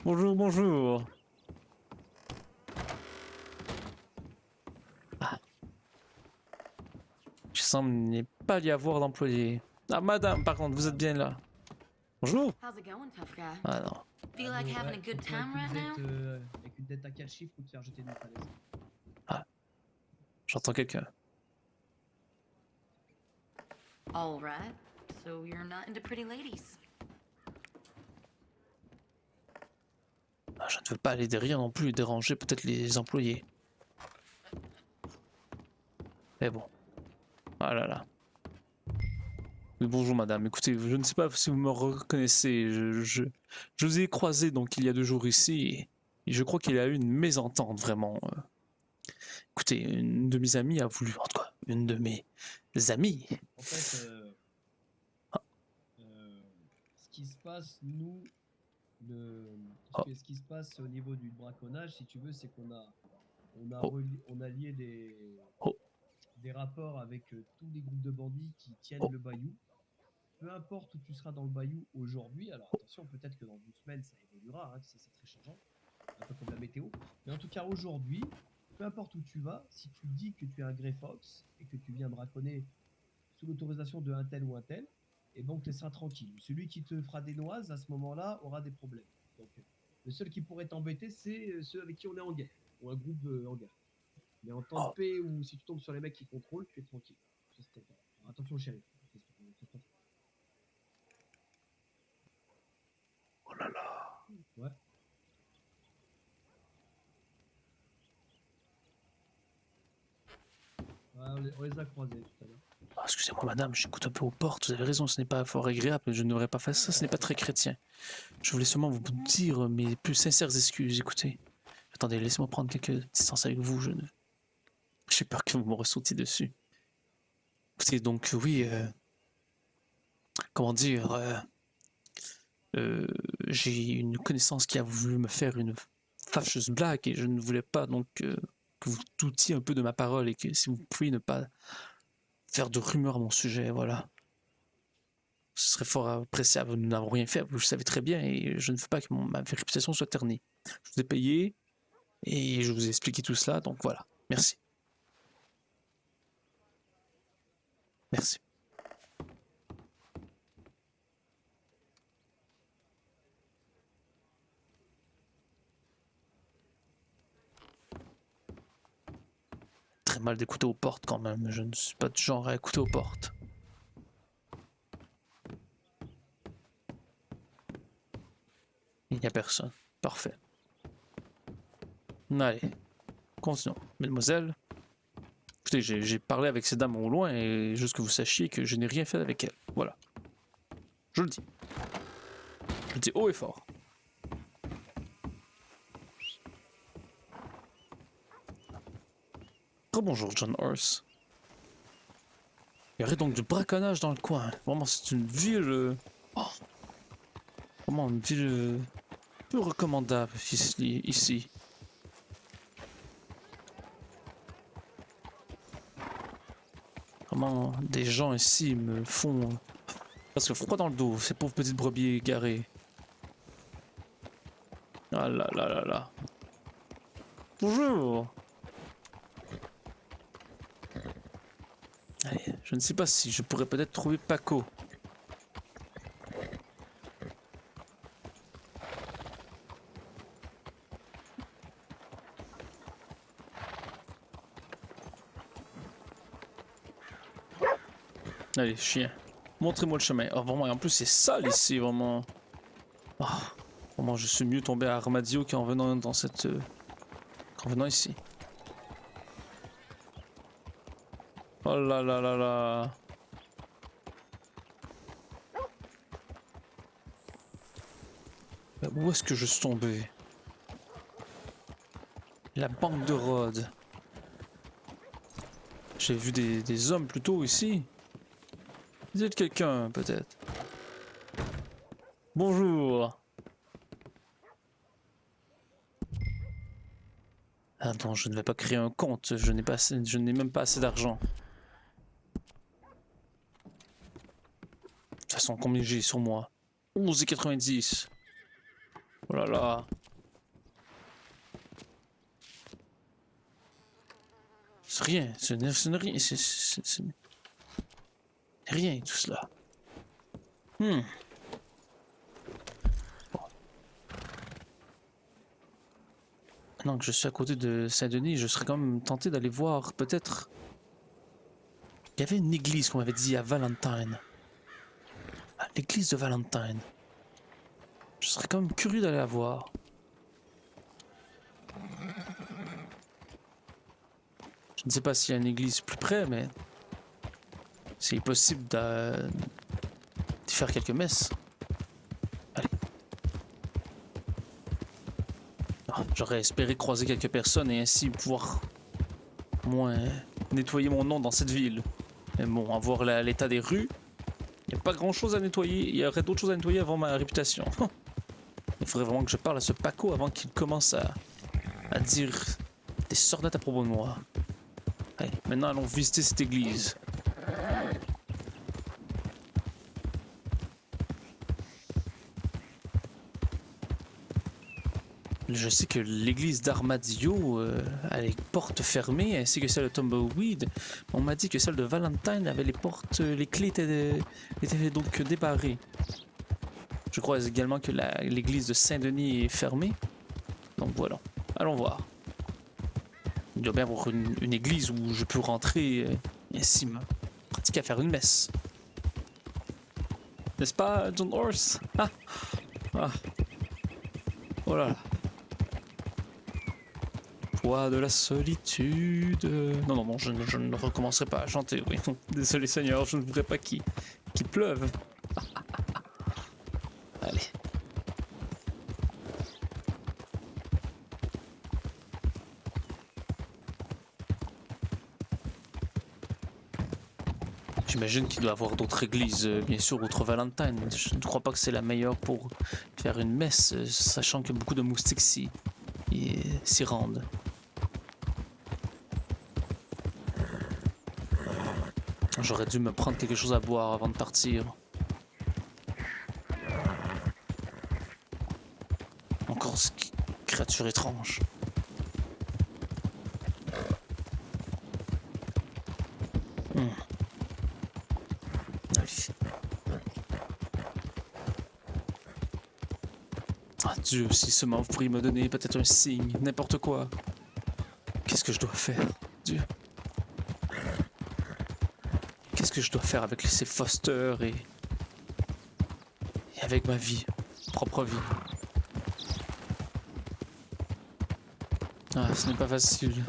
Bonjour, bonjour. Ah, il semble n'y pas y avoir d'employé. Ah, madame, par contre, vous êtes bien là. Bonjour. How's it going, tough guy? Ah non. Feel like having a good Surtout avec time right now? avec une dette à 4 chiffres ou te faire jeter d'une falaise. Ah, j'entends quelqu'un. All right. So you're not into pretty ladies. Ah, je ne veux pas aller derrière non plus et déranger peut-être les employés. Mais bon. Ah là là. Oui, bonjour madame. Écoutez, je ne sais pas si vous me reconnaissez. Je vous ai croisé donc il y a 2 jours ici et je crois qu'il y a eu une mésentente vraiment. Écoutez, une de mes amies a voulu, en tout cas, une de mes amies. En fait, ce qui se passe, nous, ce qui se passe au niveau du braconnage, si tu veux, c'est on a lié des rapports avec tous les groupes de bandits qui tiennent le bayou. Peu importe où tu seras dans le bayou aujourd'hui, alors attention, peut-être que dans 12 semaines ça évoluera, hein, c'est très changeant, un peu comme la météo, mais en tout cas aujourd'hui, peu importe où tu vas, si tu dis que tu es un Grey Fox et que tu viens braconner sous l'autorisation de un tel ou un tel, et donc tu seras tranquille. Celui qui te fera des noises à ce moment-là aura des problèmes. Donc le seul qui pourrait t'embêter, c'est ceux avec qui on est en guerre, ou un groupe en guerre. Mais en temps de paix, ou si tu tombes sur les mecs qui contrôlent, tu es tranquille. Alors, attention, chérie. Oh là là. Ouais. Ouais, on les a croisés tout à l'heure. Ah, excusez-moi madame, j'écoute un peu aux portes, vous avez raison, ce n'est pas fort agréable, je n'aurais pas fait ça, ce n'est pas très chrétien. Je voulais seulement vous dire mes plus sincères excuses, écoutez. Attendez, laissez-moi prendre quelques distances avec vous, j'ai peur que vous me ressautiez dessus. Écoutez, donc oui, comment dire, j'ai une connaissance qui a voulu me faire une fâcheuse blague et je ne voulais pas donc que vous doutiez un peu de ma parole et que si vous pouviez ne pas faire de rumeurs à mon sujet, voilà. Ce serait fort appréciable. Nous n'avons rien fait, vous le savez très bien, et je ne veux pas que ma réputation soit ternie. Je vous ai payé et je vous ai expliqué tout cela, donc voilà. Merci. Merci. Très mal d'écouter aux portes quand même. Je ne suis pas du genre à écouter aux portes. Il n'y a personne. Parfait. Allez, continuons. Mesdemoiselles, écoutez, j'ai parlé avec ces dames au loin et juste que vous sachiez que je n'ai rien fait avec elles. Voilà. Je le dis. Je le dis haut et fort. Rebonjour, John Horse. Il y aurait donc du braconnage dans le coin. Vraiment, c'est une ville... Oh. Vraiment une ville peu recommandable ici. Vraiment, des gens ici me font presque froid dans le dos, ces pauvres petites brebis égarées. Ah là là là là. Bonjour. Allez, je ne sais pas si je pourrais peut-être trouver Paco. Allez, chien. Montrez-moi le chemin. Oh, vraiment, et en plus, c'est sale ici, vraiment. Oh, vraiment, je suis mieux tombé à Armadillo qu'en venant dans cette... qu'en venant ici. Oh là là là là. Où est-ce que je suis tombé? La banque de Rhodes. J'ai vu des hommes plutôt ici. Vous êtes quelqu'un, peut-être. Bonjour. Ah non, je ne vais pas créer un compte. Je n'ai même pas assez d'argent. De toute façon, combien j'ai sur moi? 11,90. Oh là là. C'est rien, ce n'est rien, c'est rien tout cela. Hmm. Bon. Maintenant que je suis à côté de Saint-Denis, je serais quand même tenté d'aller voir peut-être... Il y avait une église qu'on m'avait dit à Valentine. Ah, l'église de Valentine. Je serais quand même curieux d'aller la voir. Je ne sais pas s'il y a une église plus près, mais c'est possible de faire quelques messes. Allez. Ah, j'aurais espéré croiser quelques personnes et ainsi pouvoir au moins nettoyer mon nom dans cette ville. Mais bon, à voir l'état des rues, il n'y a pas grand chose à nettoyer. Il y aurait d'autres choses à nettoyer avant ma réputation. Il faudrait vraiment que je parle à ce Paco avant qu'il commence à dire des sornettes à propos de moi. Allez, maintenant allons visiter cette église. Je sais que l'église d'Armadillo a les portes fermées, ainsi que celle de Tumbleweed. On m'a dit que celle de Valentine avait les portes, les clés étaient donc débarrées. Je crois également que l'église de Saint-Denis est fermée. Donc voilà, allons voir. Il doit bien y avoir une église où je peux rentrer et ainsi me pratiquer à faire une messe. N'est-ce pas, John Horse? Ah, ah. Oh là là. Poids de la solitude. Non, non, non, je ne recommencerai pas à chanter, oui. Désolé Seigneur, je ne voudrais pas qu'il pleuve. Allez. J'imagine qu'il doit y avoir d'autres églises, bien sûr, outre Valentine. Je ne crois pas que c'est la meilleure pour faire une messe, sachant que beaucoup de moustiques s'y rendent. J'aurais dû me prendre quelque chose à boire avant de partir. Encore cette créature étrange. Allez. Ah Dieu, si ce mort pourrait me donner peut-être un signe, n'importe quoi. Qu'est-ce que je dois faire, Dieu? Qu'est-ce que je dois faire avec ces Foster et avec ma vie, propre vie? Ah, ce n'est pas facile.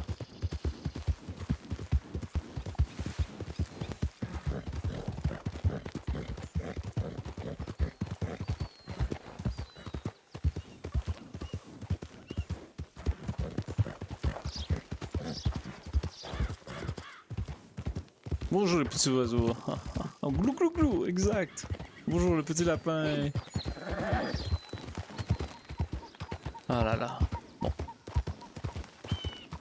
Bonjour les petits oiseaux. Oh, glou glou glou, exact. Bonjour le petit lapin. Ah là là. Bon.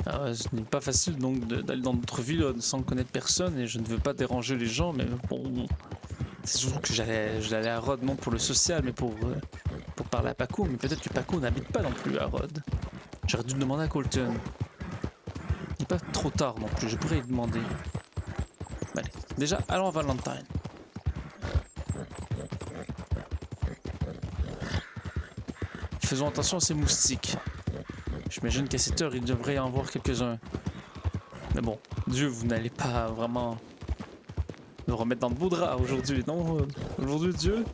Ah ouais, ce n'est pas facile donc d'aller dans notre ville sans connaître personne et je ne veux pas déranger les gens, mais bon. C'est surtout que j'allais à Rhodes non pour le social mais pour parler à Paco, mais peut-être que Paco n'habite pas non plus à Rhodes. J'aurais dû demander à Colton. Il n'est pas trop tard non plus, je pourrais lui demander. Allez, déjà, allons à Valentine. Faisons attention à ces moustiques. J'imagine qu'à cette heure, il devrait y en avoir quelques-uns. Mais bon, Dieu, vous n'allez pas vraiment me remettre dans de beaux draps aujourd'hui, non? Aujourd'hui, Dieu,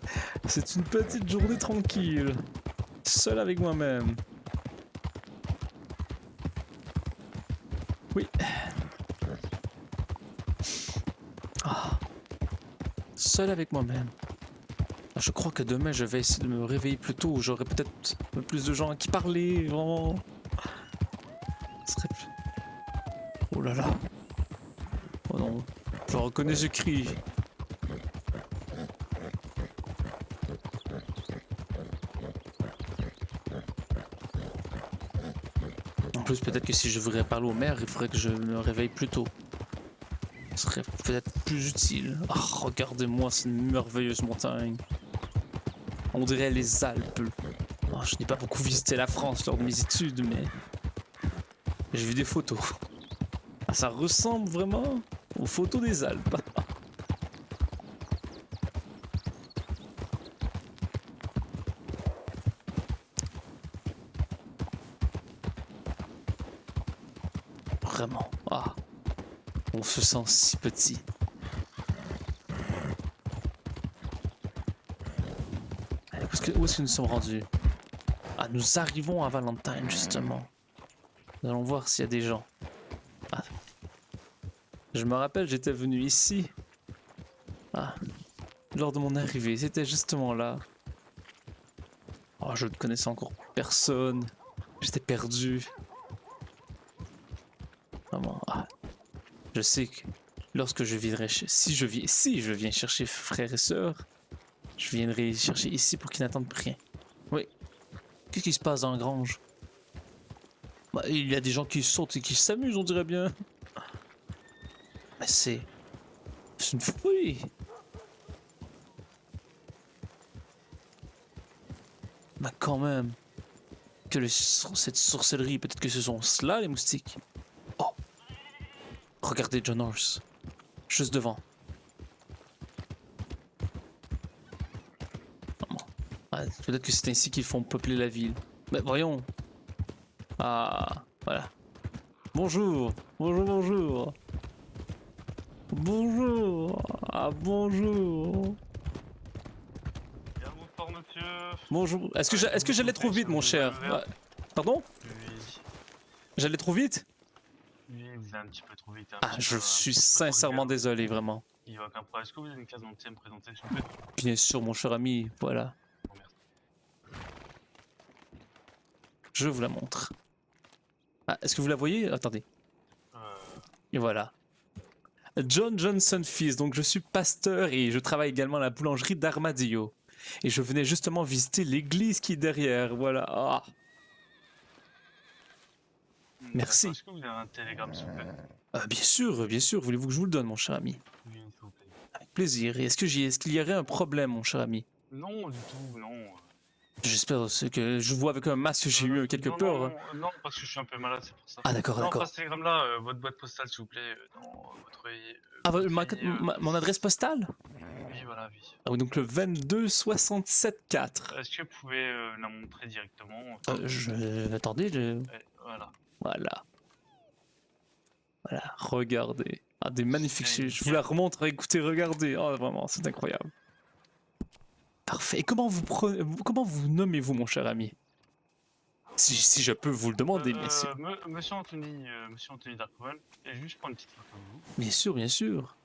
c'est une petite journée tranquille. Seul avec moi-même. Oui. Seul avec moi-même. Je crois que demain je vais essayer de me réveiller plus tôt. J'aurai peut-être plus de gens à qui parler. Vraiment. Ce serait plus... Oh là là. Oh non. Je reconnais ce cri. En plus, peut-être que si je voudrais parler au maire, il faudrait que je me réveille plus tôt. Ce serait peut-être plus utile. Oh, regardez-moi cette merveilleuse montagne. On dirait les Alpes. Oh, je n'ai pas beaucoup visité la France lors de mes études, mais j'ai vu des photos. Ah, ça ressemble vraiment aux photos des Alpes. Vraiment. Ah, on se sent si petit. Allez, où est-ce que nous sommes rendus? Ah, nous arrivons à Valentine, justement. Nous allons voir s'il y a des gens. Ah. Je me rappelle, j'étais venu ici. Ah, lors de mon arrivée, c'était justement là. Oh, je ne connaissais encore personne. J'étais perdu. Vraiment. Ah. Je sais que lorsque je viendrai si je viens chercher frères et sœurs, je viendrai les chercher ici pour qu'ils n'attendent rien. Oui. Qu'est-ce qui se passe dans la grange? Bah, il y a des gens qui sautent et qui s'amusent, on dirait bien. Mais c'est une folie. Bah quand même. Cette sorcellerie, peut-être que ce sont cela les moustiques. Oh, regardez John Horse, juste devant. Ah, peut-être que c'est ainsi qu'ils font peupler la ville. Mais voyons. Ah, voilà. Bonjour, bonjour, bonjour. Bonjour. Ah, bonjour. Bien, bonsoir, monsieur. Bonjour. Est-ce que j'allais trop vite, mon cher? Ouais. Pardon? Oui, J'allais trop vite? oui, vous allez un petit peu trop vite. Ah, je suis sincèrement désolé, vraiment. Il n'y a aucun problème. Est-ce que vous avez une case d'entier à me présenter, s'il vous plaît? Bien sûr, mon cher ami, voilà. Oh, merci. Je vous la montre. Ah, est-ce que vous la voyez? Attendez. Euh, Et voilà. John Johnson fils, donc je suis pasteur et je travaille également à la boulangerie d'Armadillo. Et je venais justement visiter l'église qui est derrière, voilà. Ah, merci. Est-ce que vous avez un télégramme, s'il vous plaît? bien sûr, voulez-vous que je vous le donne, mon cher ami? Oui, s'il vous plaît. Avec plaisir. Et est-ce qu'il y aurait un problème, mon cher ami? Non, du tout, non. J'espère que je vois avec un masque que j'ai eu quelque non, peur. non, parce que je suis un peu malade, c'est pour ça. Ah d'accord, Non, d'accord. pas ce télégramme-là, votre boîte postale, s'il vous plaît, dans votre... Ah, votre mon adresse postale? Oui, voilà, oui. Ah oui, donc le 22 67 4. Est-ce que vous pouvez la montrer directement? Attendez, Voilà. voilà. Voilà, regardez. Ah, des magnifiques. C'est Je vous la remontre, écoutez, regardez. Oh, vraiment, c'est incroyable. Parfait. Et comment vous nommez-vous, mon cher ami? Si je peux vous le demander, bien sûr. Monsieur Anthony Darkman, et juste pour une petite photo de vous. Bien sûr, bien sûr.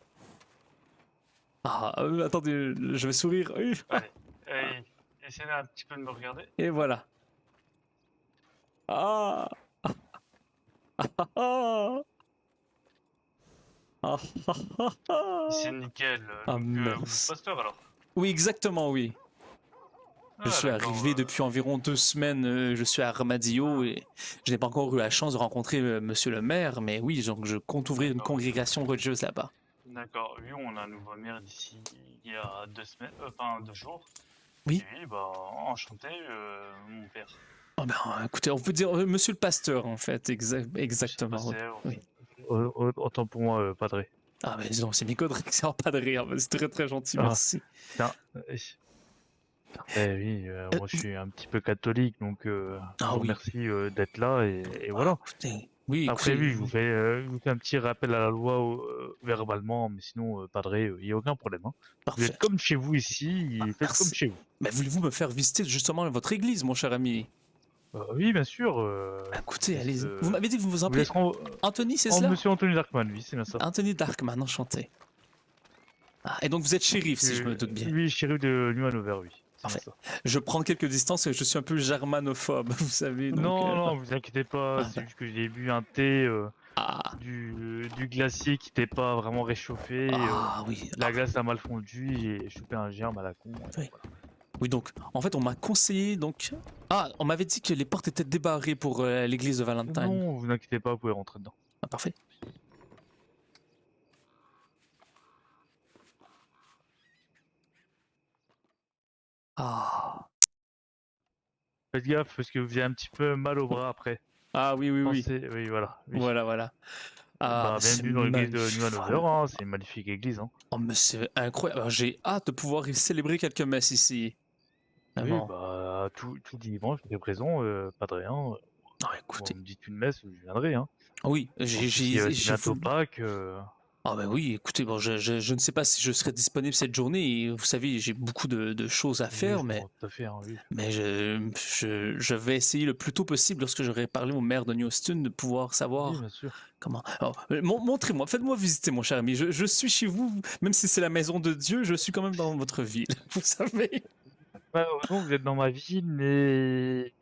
Ah, attendez, je vais sourire. Oui. Allez, essayez un petit peu de me regarder. Et voilà. Ah. Ah. Ah. Ah. Ah. Ah. C'est nickel. Ah, Donc, vous êtes merci. pasteur alors? Oui, exactement, oui. Je suis d'accord, arrivé depuis environ 2 semaines, je suis à Armadillo et je n'ai pas encore eu la chance de rencontrer monsieur le maire, mais oui, donc je compte ouvrir une D'accord. congrégation religieuse là-bas. D'accord, oui, on a un nouveau maire d'ici il y a 2 semaines, enfin 2 jours. Oui. Et oui, bah, enchanté, mon père. Ah ben, écoutez, on peut dire monsieur le pasteur en fait, exactement. Monsieur le Oui. Autant pour moi, padré. Ah ben non, c'est Nico c'est pas de rire, mais c'est très très gentil, Ah. merci. Tiens, oui, moi je suis un petit peu catholique, donc je Ah vous oui. remercie d'être là, et voilà. Écoutez, oui, Après, écoutez, oui, je vous fais un petit rappel à la loi verbalement, mais sinon, padré, il n'y a aucun problème. Hein. Vous parfait. êtes comme chez vous ici, faites merci. comme chez vous. Mais voulez-vous me faire visiter justement votre église, mon cher ami? Oui, bien sûr. Écoutez, allez-y. Vous m'avez dit que vous vous Vous appelez laisserons Anthony, c'est cela? Monsieur Anthony Darkman, oui, c'est bien ça. Anthony Darkman, enchanté. Ah, et donc vous êtes shérif, si je me doute bien. Oui, shérif de Newhanover, oui. Parfait. Je prends quelques distances et je suis un peu germanophobe, vous savez. Donc, non, vous inquiétez pas, c'est juste que j'ai bu un thé du glacier qui n'était pas vraiment réchauffé. Oui. La glace a mal fondu, j'ai chopé un germe à la con. Oui. Oui, donc, en fait, on m'a conseillé, donc... Ah, on m'avait dit que les portes étaient débarrées pour l'église de Valentine. Non, vous inquiétez pas, vous pouvez rentrer dedans. Ah, parfait. Ah. Faites gaffe, parce que vous avez un petit peu mal au bras après. Ah oui, oui, oui. Oui, voilà. Oui. Voilà. Ah, mais c'est bienvenue dans l'église de magnifique. New Hanover, hein, c'est une magnifique église. Hein. Oh, mais c'est incroyable. Alors, j'ai hâte de pouvoir y célébrer quelques messes ici. Oui, Vraiment. bah, tout dimanche, j'ai présent, pas de rien. Non, Vous écoutez. me dites une messe, je viendrai. Hein. Oui, En plus, c'est j'ai bientôt voulu. Pâques. Ah ben oui, écoutez, bon, je ne sais pas si je serai disponible cette journée. Et vous savez, j'ai beaucoup de choses à Oui, faire, je comprends tout à fait, hein, oui. mais je vais essayer le plus tôt possible, lorsque j'aurai parlé au maire de New Austin, de pouvoir Oui, savoir bien sûr. comment. Alors, montrez-moi, faites-moi visiter, mon cher ami. Je suis chez vous, même si c'est la maison de Dieu, je suis quand même dans votre ville, vous savez. Malheureusement, vous êtes dans ma ville, mais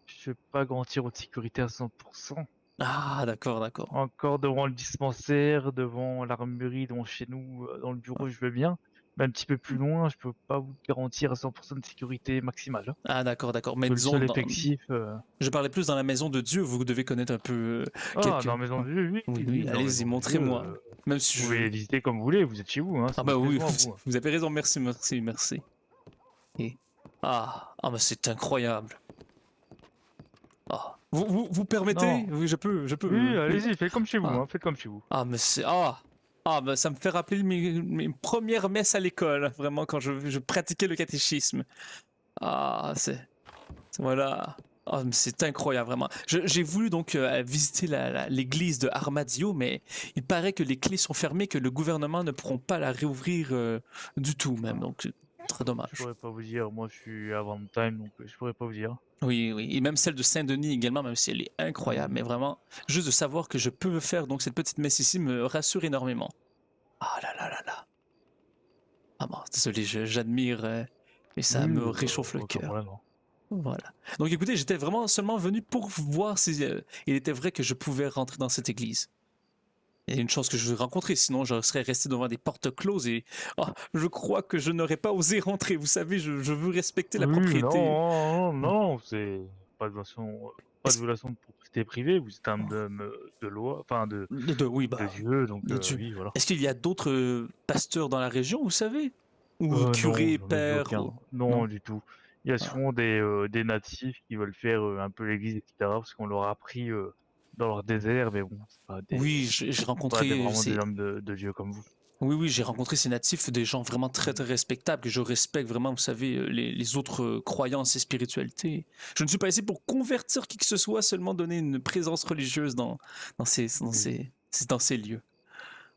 je peux pas garantir votre sécurité à 100%. Ah, d'accord, d'accord. Encore devant le dispensaire, devant l'armurerie, devant chez nous, dans le bureau, je veux bien. Mais un petit peu plus loin, je peux pas vous garantir à 100% de sécurité maximale. Hein. Ah, d'accord, d'accord. Mais Que le disons, seul effectif. je parlais plus dans la maison de Dieu, vous devez connaître un peu Ah, quelques. dans la maison Ouais. de Dieu, oui, Oui, oui, oui, oui, dans la allez-y, maison de Dieu. montrez-moi. Même si Vous je. pouvez visiter comme vous voulez, vous êtes chez vous, hein, Ah c'est bah votre oui, maison à vous. Hein. vous avez raison, merci, merci, merci. Et... bah c'est incroyable. Ah, vous permettez? Non, Oui, je peux. oui, Oui. allez-y, faites comme chez vous, Ah, hein, faites comme chez vous. mais c'est bah ça me fait rappeler mes premières messes à l'école, vraiment quand je pratiquais le catéchisme. Ah, voilà. Ah, mais c'est incroyable, vraiment. J'ai voulu donc visiter l'église de Armadillo, mais il paraît que les clés sont fermées, que le gouvernement ne pourront pas la réouvrir du tout, même. Ah, Donc, c'est très je dommage. pourrais pas vous dire, moi je suis à Valentine, donc je pourrais pas vous dire. Oui, oui. Et même celle de Saint-Denis également, même si elle est incroyable. Mais vraiment, juste de savoir que je peux faire donc cette petite messe ici me rassure énormément. Ah là là là là. Ah bon, désolé, j'admire et ça Oui, me réchauffe le aucun cœur. problème. Hein. Voilà. Donc écoutez, j'étais vraiment seulement venu pour voir si il était vrai que je pouvais rentrer dans cette église. Et une chance que je vais rencontrer, sinon je serais resté devant des portes closes et je crois que je n'aurais pas osé rentrer. Vous savez, je veux respecter la Oui, propriété. non, non, Hmm. non, c'est pas de violation, pas de Est-ce- violation de propriété privée, vous êtes un homme de loi, enfin Oui, de bah, Dieu, donc de Dieu. oui, voilà. Est-ce qu'il y a d'autres pasteurs dans la région, vous savez? Ou Non, curés, j'en ai vu pères? aucun. Non? Non, du tout. Il y a Ah. souvent des natifs qui veulent faire un peu l'église, etc. Parce qu'on leur a appris dans leur désert, mais bon, c'est Oui, j'ai pas rencontré vraiment des hommes de Dieu comme vous. Oui, oui, j'ai rencontré ces natifs, des gens vraiment très, très respectables, que je respecte vraiment, vous savez, les autres croyances et spiritualités. Je ne suis pas ici pour convertir qui que ce soit, seulement donner une présence religieuse Oui, dans ces lieux.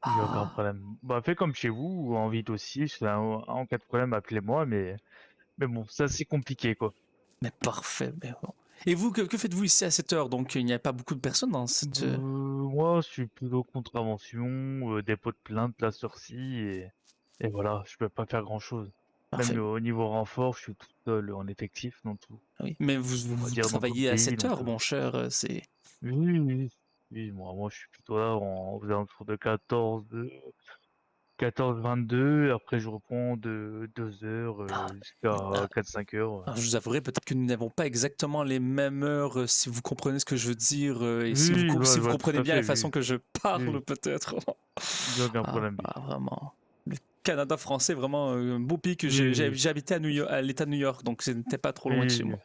il y a aucun Ah, problème. Bah, faites comme chez vous, ou invite aussi, en cas de problème, appelez-moi, mais bon, c'est assez compliqué, quoi. mais parfait. Mais bon. Et vous, que faites-vous ici à cette heure? Donc, il n'y a pas beaucoup de personnes dans cette... Moi, je suis plutôt contravention, dépôt de plainte, la sursis, et voilà, je peux pas faire grand-chose. Même Parfait. au niveau renfort, je suis tout seul en effectif dans tout, Oui. Mais on va vous dire, dans tout le travaillez à pays, cette donc heure, mon cher, c'est... oui, oui, oui, oui, moi, je suis plutôt là aux alentours de 14-22, après je reprends de 2 heures jusqu'à 4-5 heures. Alors, je vous avouerai peut-être que nous n'avons pas exactement les mêmes heures, si vous comprenez ce que je veux dire, et Oui, si je vous vois tout comprenez à bien la fait, façon oui, que je oui, parle, oui, peut-être. il n'y a aucun problème, oui. Vraiment. Le Canada français, vraiment un beau pays que Oui, oui, j'ai habité à l'État de New York, donc ce n'était pas trop loin de oui, chez oui, moi.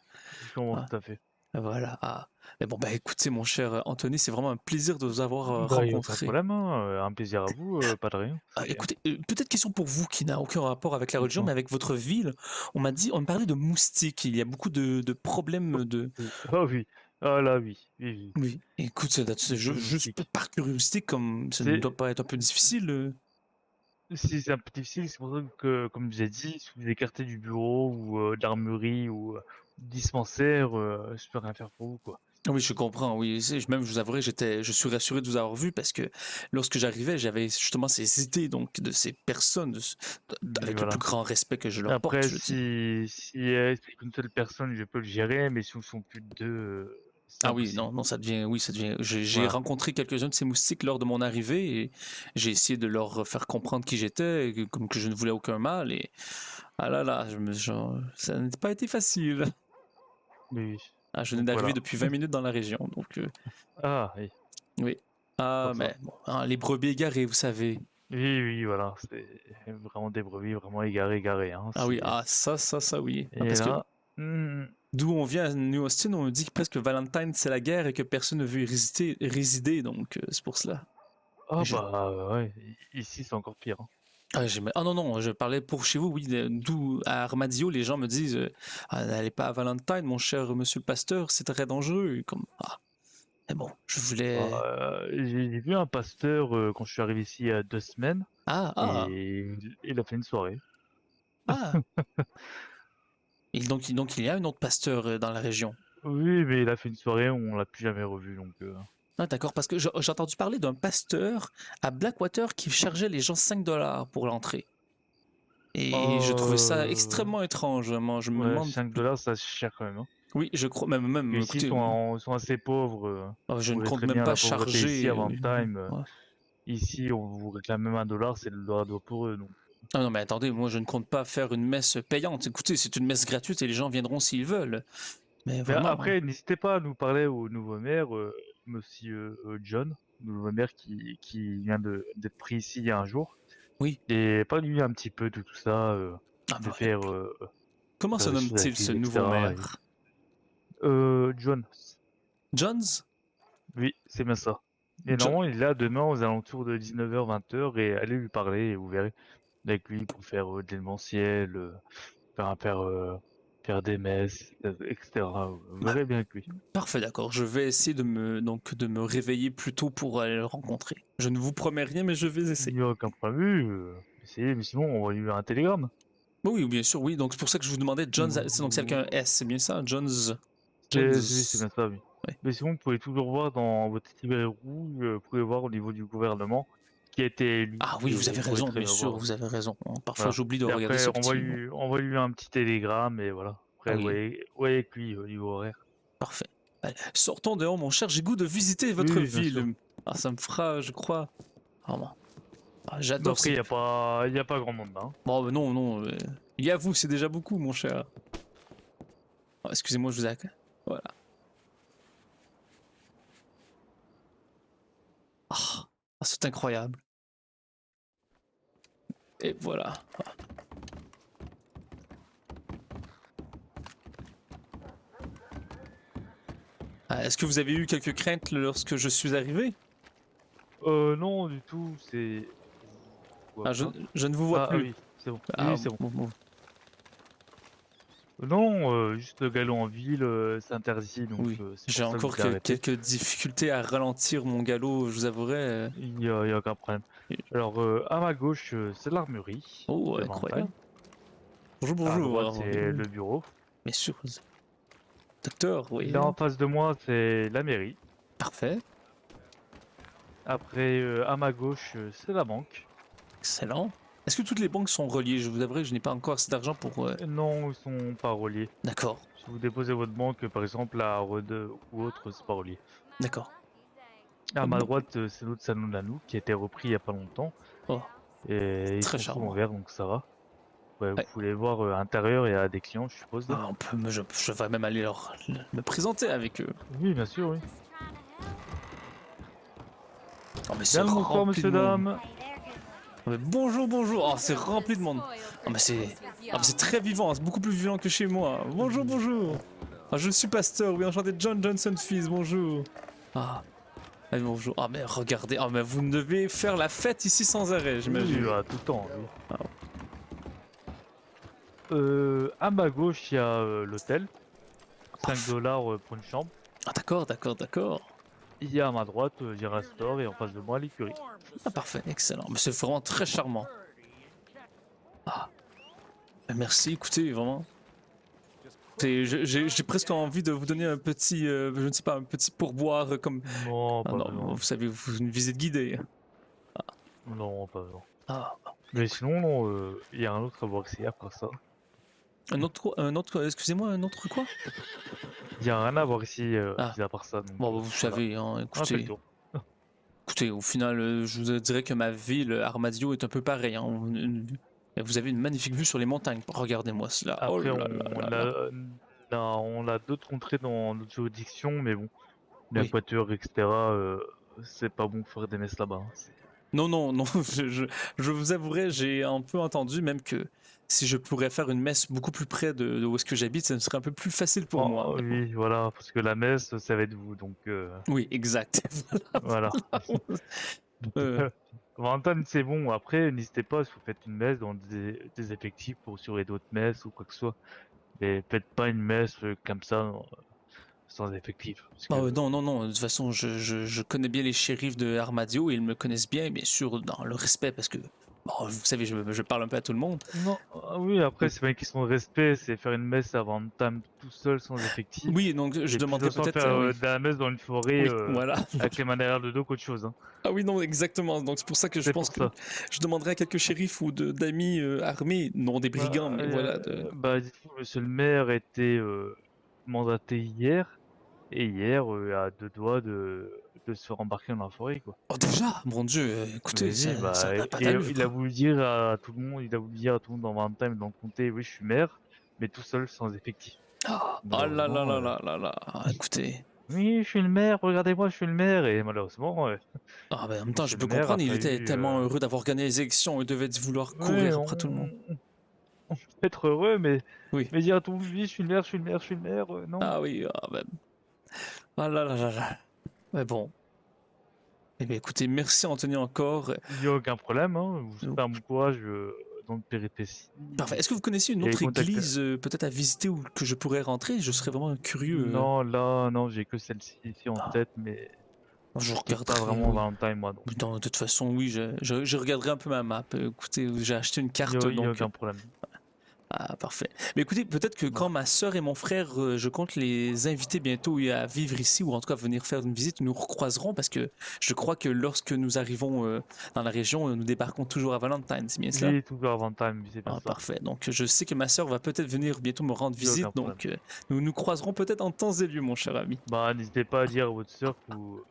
je comprends Ah, tout à fait. voilà. Mais bon, bah écoutez, mon cher Anthony, c'est vraiment un plaisir de vous avoir Bah, il n'y a aucun rencontré. problème, hein, un plaisir à vous, pas de rien. Écoutez, peut-être question pour vous qui n'a aucun rapport avec la religion, mais Dites-moi. avec votre ville. On me parlait de moustiques. Il y a beaucoup de problèmes de. Ah oui, ah là oui, oui, oui, Oui, écoute, c'est beaucoup de juste moustiques. par curiosité, comme ça ne C'est doit pas être un peu difficile. si c'est un peu difficile, c'est pour ça que, comme je vous ai dit, si vous vous écartez du bureau ou de l'armurerie ou du dispensaire, je peux rien faire pour vous, quoi. Ah oui, je comprends, oui. Même, je vous avouerai, je suis rassuré de vous avoir vu parce que lorsque j'arrivais, j'avais justement ces idées donc de ces personnes, Oui, avec le plus voilà. grand respect que je leur porte, Après, je dis. si c'est qu'une seule personne, je peux le gérer, mais si nous sont plus de deux, c'est Ah oui, impossible. non, ça devient, oui, ça devient. J'ai Voilà. rencontré quelques-uns de ces moustiques lors de mon arrivée et j'ai essayé de leur faire comprendre qui j'étais, comme que je ne voulais aucun mal et ah là là, ça n'a pas été facile. Oui. Ah, je venais Donc d'arriver voilà. depuis 20 minutes dans la région, donc Ah oui, oui. c'est Ah, pour ça. mais bon, les brebis égarées, vous savez. Oui, oui, voilà, c'est vraiment des brebis vraiment égarées, hein. Ah oui, ça, oui. Ah, Et parce que là, hmm, d'où on vient à New Austin, on dit que presque Valentine c'est la guerre et que personne ne veut y résider donc c'est pour cela. Ah Je- bah ouais, ici c'est encore pire, hein. Ah, ah non, non, je parlais pour chez vous, oui. D'où à Armadillo, les gens me disent ah, n'allez pas à Valentine, mon cher monsieur le pasteur, c'est très dangereux. Comme, ah, mais bon, je Bah, voulais. j'ai vu un pasteur quand je suis arrivé ici il y a 2 semaines Ah, ah, et il a fait une soirée. ah. Et donc, il y a un autre pasteur dans la région. Oui, mais il a fait une soirée, on l'a plus jamais revu donc Ah, d'accord, parce que j'ai entendu parler d'un pasteur à Blackwater qui chargeait les gens 5 $ pour l'entrée. Et je trouvais ça euh, extrêmement étrange, vraiment. Je me ouais, demande. 5 $ ça c'est cher quand même, hein. Oui, je crois, même, Ici écoutez, ils sont assez pauvres, je vous ne voyez compte très même bien pas la pauvreté ici charger. à Valentine. Ouais. Ici on vous réclame même 1 $, c'est le dollar pour eux donc. Ah non, mais attendez, moi je ne compte pas faire une messe payante. Écoutez, c'est une messe gratuite et les gens viendront s'ils veulent. Mais Mais vraiment. après, n'hésitez pas à nous parler au nouveau maire, monsieur John, le nouveau maire qui vient d'être pris ici il y a un jour. Oui. Et parle-lui un petit peu de tout ça, Ah de bah, faire comment se des choses nomme-t-il avec ce lui, nouveau etc. maire? John, Jones? oui, c'est bien ça. Et Jo- normalement, il est là demain aux alentours de 19h, 20h, et allez lui parler et vous verrez avec lui pour faire de l'événementiel, faire des messes, etc. Vous Bah, verrez bien avec lui. parfait, d'accord. Je vais essayer de me réveiller plus tôt pour aller le rencontrer. Je ne vous promets rien, mais je vais Il essayer. n'y a aucun problème, essayez, mais sinon, on va lui un télégramme. Oui, bien sûr, oui. Donc c'est pour ça que je vous demandais Jones. Donc c'est avec un S, c'est bien ça? Jones. Jones. Oui, c'est bien ça, oui. Ouais. Mais sinon, vous pouvez toujours voir dans votre livret rouge, vous pouvez voir au niveau du gouvernement qui a été élu. Ah oui, vous Et avez vous pourrez raison, très bien bien sûr, voir. vous avez raison. Parfois Voilà. j'oublie de Et regarder après, ce petit mot. envoie lui un petit télégramme et voilà. Après, Ah oui, vous voyez avec lui au niveau horaire. parfait. Allez, sortons dehors, mon cher. J'ai goût de visiter votre Oui, bien sûr. ville. Ah, ça me fera, je crois. Vraiment. Ah, Mais j'adore après, ces. il y a pas grand monde là, hein. Bon, non, non. Il y a vous, c'est déjà beaucoup, mon cher. Ah, excusez-moi, je vous ai. Voilà. Ah, c'est incroyable. Et voilà. Ah, est-ce que vous avez eu quelques craintes lorsque je suis arrivé? Non, du tout, c'est. Je vois Ah, je, pas. je ne vous vois plus. Oui, c'est bon. Ah, Oui, c'est bon. bon. Non, juste le galop en ville, c'est interdit, donc Oui. c'est J'ai pour ça que je encore vous ai arrêté. quelques difficultés à ralentir mon galop, je vous avouerai. Il y a aucun problème. Alors, à ma gauche, c'est l'armurerie Oh, de incroyable. Valentine. Bonjour, À bonjour. droite, c'est le bureau. Bien sûr. Docteur, oui. Là, en face de moi, c'est la mairie. Parfait. Après, à ma gauche, c'est la banque. Excellent. Est-ce que toutes les banques sont reliées? Je vous avouerai que je n'ai pas encore assez d'argent pour. Non, ils sont pas reliés. D'accord. Si vous déposez votre banque, par exemple, à Rode ou autre, c'est pas relié. D'accord. À ma Bon. droite, c'est notre salon de la nous qui a été repris il y a pas longtemps. Oh, Et ils très sont tous en charmant. verre, donc ça va. Ouais, vous Ouais. pouvez voir à l'intérieur et à des clients, je suppose. Ah, je vais même aller me présenter avec eux. Oui, bien sûr, oui. Oh, mais c'est Bien le bonsoir, rempli de monsieur, monde. dame. Oh, mais bonjour, bonjour. Oh, c'est rempli de monde. Oh, mais c'est très vivant. C'est beaucoup plus vivant que chez moi. Bonjour, bonjour. Ah, je suis pasteur. Oui, enchanté, John Johnson fils. Bonjour. Ah. Ah, bonjour. Ah, mais regardez. Ah, mais vous devez faire la fête ici sans arrêt, j'imagine. Oui, tout le temps, oui. Ah. À ma gauche, il y a l'hôtel. 5 Parfait. $ pour une chambre. Ah, d'accord, d'accord, d'accord. Il y a à ma droite, il y a un store et en face de moi, l'écurie. Ah, parfait, excellent. Mais c'est vraiment très charmant. Ah. Merci, écoutez, vraiment. J'ai presque envie de vous donner un petit, je ne sais pas, un petit pourboire comme. Non, Ah pas non, besoin. vous savez, une visite guidée. Non, pas besoin. Ah, Mais sinon, non, il y a un autre à voir ici à part ça. excusez-moi, un autre quoi? Il y a rien à voir ici Ah, mis à part ça. Donc, bon, bah, vous voilà. savez, hein, On a fait le écoutez, tour. au final, je vous dirais que ma ville, Armadillo, est un peu pareille. Hein. Vous avez une magnifique vue sur les montagnes. Regardez-moi cela. Oh Après, là là là là. on a d'autres contrées dans notre juridiction, mais bon, Oui. l'Équateur, etc., c'est pas bon de faire des messes là-bas, hein. Non, non, non, je vous avouerai, j'ai un peu entendu même que si je pourrais faire une messe beaucoup plus près de où est-ce que j'habite, ça serait un peu plus facile pour moi. Oh, Mais bon. oui, voilà, parce que la messe, ça va être vous, donc Oui, exact. voilà. Donc, Euh, Valentine, c'est bon. Après, n'hésitez pas si vous faites une messe dans des effectifs pour assurer d'autres messes ou quoi que ce soit. Mais faites pas une messe comme ça sans effectif. Parce Ah ouais, que non, non, non, de toute façon, je connais bien les shérifs de Armadio et ils me connaissent bien, bien sûr, dans le respect, parce que, bon, vous savez, je parle un peu à tout le monde. non, oui, après, c'est pas une question de respect, c'est faire une messe avant de time tout seul sans effectif. Oui, donc je C'est plus demanderais façon peut-être, faire oui, de la messe dans une forêt oui, voilà. avec les mains derrière le dos qu'autre chose. Hein. Ah oui, non, exactement. Donc c'est pour ça que je C'est pense pour que ça. je demanderais à quelques shérifs ou d'amis armés, non des brigands, mais voilà. Bah, dites-vous, monsieur le maire était mandaté hier, et hier, à deux doigts de se faire embarquer dans la forêt, quoi. Oh déjà, mon Dieu, écoutez, Oui, ça bah, n'a pas et il a d'allure. voulu dire à tout le monde, il a voulu dire à tout le monde dans Valentine, dans le comté, oui, je suis maire, mais tout seul, sans effectif. Ah ah là là Malheureusement, là là là là. Écoutez, oui, je suis le maire, regardez-moi, je suis le maire, et malheureusement, ah ben, en même temps, je monsieur le peux maire a comprendre. Il pas était eu, tellement heureux d'avoir gagné les élections. Il devait vouloir ouais, courir après tout le monde. on peut être heureux, Oui. mais dire à tout le monde, oui, je suis le maire, je suis le maire, je suis le maire, non. Ah oui, ah ben. Ah là là là là. Mais bon. Eh bien, écoutez, merci Anthony encore. Il n'y a aucun problème, hein, je vous souhaite un bon courage dans le péripéties, Parfait. Est-ce que vous connaissez une et autre contactez. église peut-être à visiter ou que je pourrais rentrer? Je serais vraiment curieux. Non, là, non, j'ai que celle-ci ici en Ah, tête, mais je j'ai pas regarderai, vraiment oui. Valentine, moi, donc De toute façon, oui, je regarderai un peu ma map. Écoutez, j'ai acheté une carte, il y a donc. aucun problème. Ah, parfait. Mais écoutez, peut-être que quand Voilà. ma sœur et mon frère, je compte les inviter bientôt à vivre ici, ou en tout cas venir faire une visite, nous recroiserons, parce que je crois que lorsque nous arrivons dans la région, nous débarquons toujours à Valentine, c'est bien cela? Oui, toujours Valentine, oui, c'est bien Ah, ça. parfait. Donc, je sais que ma sœur va peut-être venir bientôt me rendre Il y a aucun visite, problème. donc nous nous croiserons peut-être en temps et lieu, mon cher ami. Bah, n'hésitez pas à dire à votre sœur que vous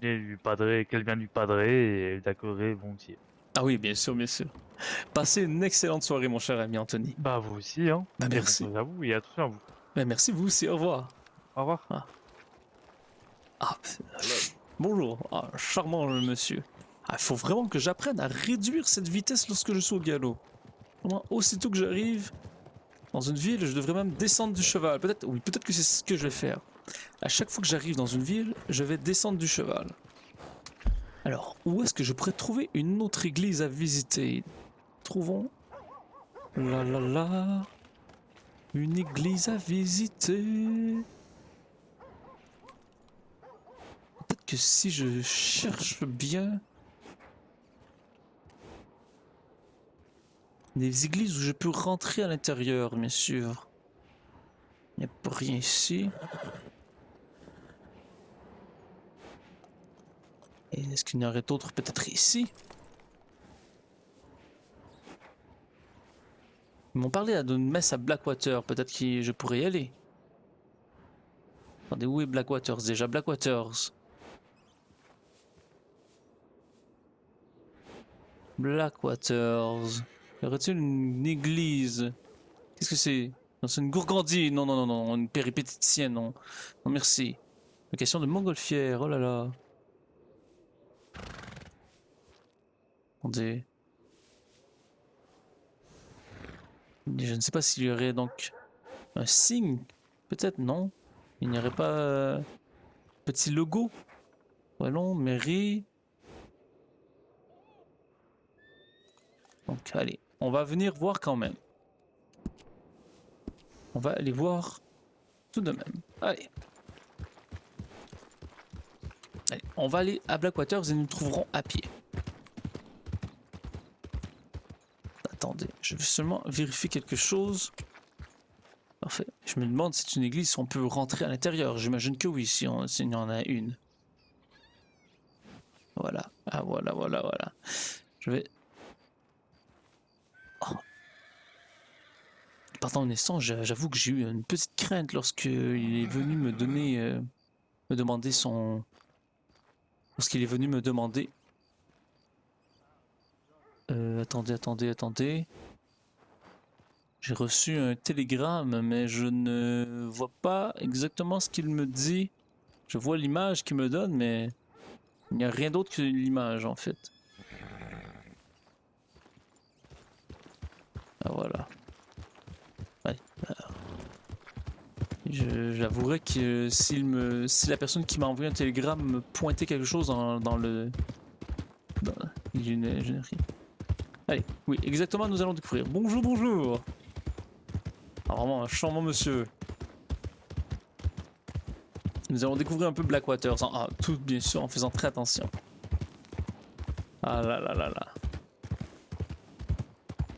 venez du padré, qu'elle vient du padré, et elle d'accueillir volontiers. Ah oui, bien sûr, bien sûr. Passez une excellente soirée, mon cher ami Anthony. Bah, vous aussi, hein. Bah, Et bon merci. courage à vous, et attention à vous. Bah, merci vous aussi, au revoir. Au revoir. Ah, ah, bonjour. Ah, charmant monsieur. Ah, il faut vraiment que j'apprenne à réduire cette vitesse lorsque je suis au galop. Vraiment, aussitôt que j'arrive dans une ville, je devrais même descendre du cheval. Peut-être, oui, peut-être que c'est ce que je vais faire. À chaque fois que j'arrive dans une ville, je vais descendre du cheval. Alors, où est-ce que je pourrais trouver une autre église à visiter? Trouvons. Là là là. Une église à visiter. Peut-être que si je cherche bien. Des églises où je peux rentrer à l'intérieur, bien sûr. Il n'y a pas rien ici. Et est-ce qu'il y en aurait d'autres peut-être ici? Ils m'ont parlé d'une messe à Blackwater, peut-être que je pourrais y aller. Attendez, où est Blackwaters déjà? Blackwaters. Blackwaters. Y aurait-il une église? Qu'est-ce que c'est? Non, c'est une gourgandine. Non, non, non, non. Une péripétitienne, non. Non, merci. Une question de montgolfière. Oh là là. Attendez. Je ne sais pas s'il y aurait donc un signe. Peut-être, non. Il n'y aurait pas petit logo. Wallon, mairie. Donc, allez. On va venir voir quand même. On va aller voir tout de même. Allez. Allez, on va aller à Blackwaters et nous trouverons à pied. Attendez, je vais seulement vérifier quelque chose. Parfait. Je me demande si c'est une église, si on peut rentrer à l'intérieur. J'imagine que oui, s'il y en a une. Voilà. Ah, voilà, voilà, voilà. Je vais... Oh. Pardon, un instant, j'avoue que j'ai eu une petite crainte lorsqu'il est venu me donner... me demander son... Lorsqu'il est venu me demander... attendez. J'ai reçu un télégramme, mais je ne vois pas exactement ce qu'il me dit. Je vois l'image qu'il me donne, mais il n'y a rien d'autre que l'image en fait. Ah voilà. Ouais. J'avouerais que si la personne qui m'a envoyé un télégramme me pointait quelque chose dans le dans l'ingénierie. Allez, oui, exactement, nous allons découvrir. Bonjour, bonjour. Ah, vraiment un charmant monsieur. Nous allons découvrir un peu Blackwater, tout bien sûr en faisant très attention. Ah là là là là.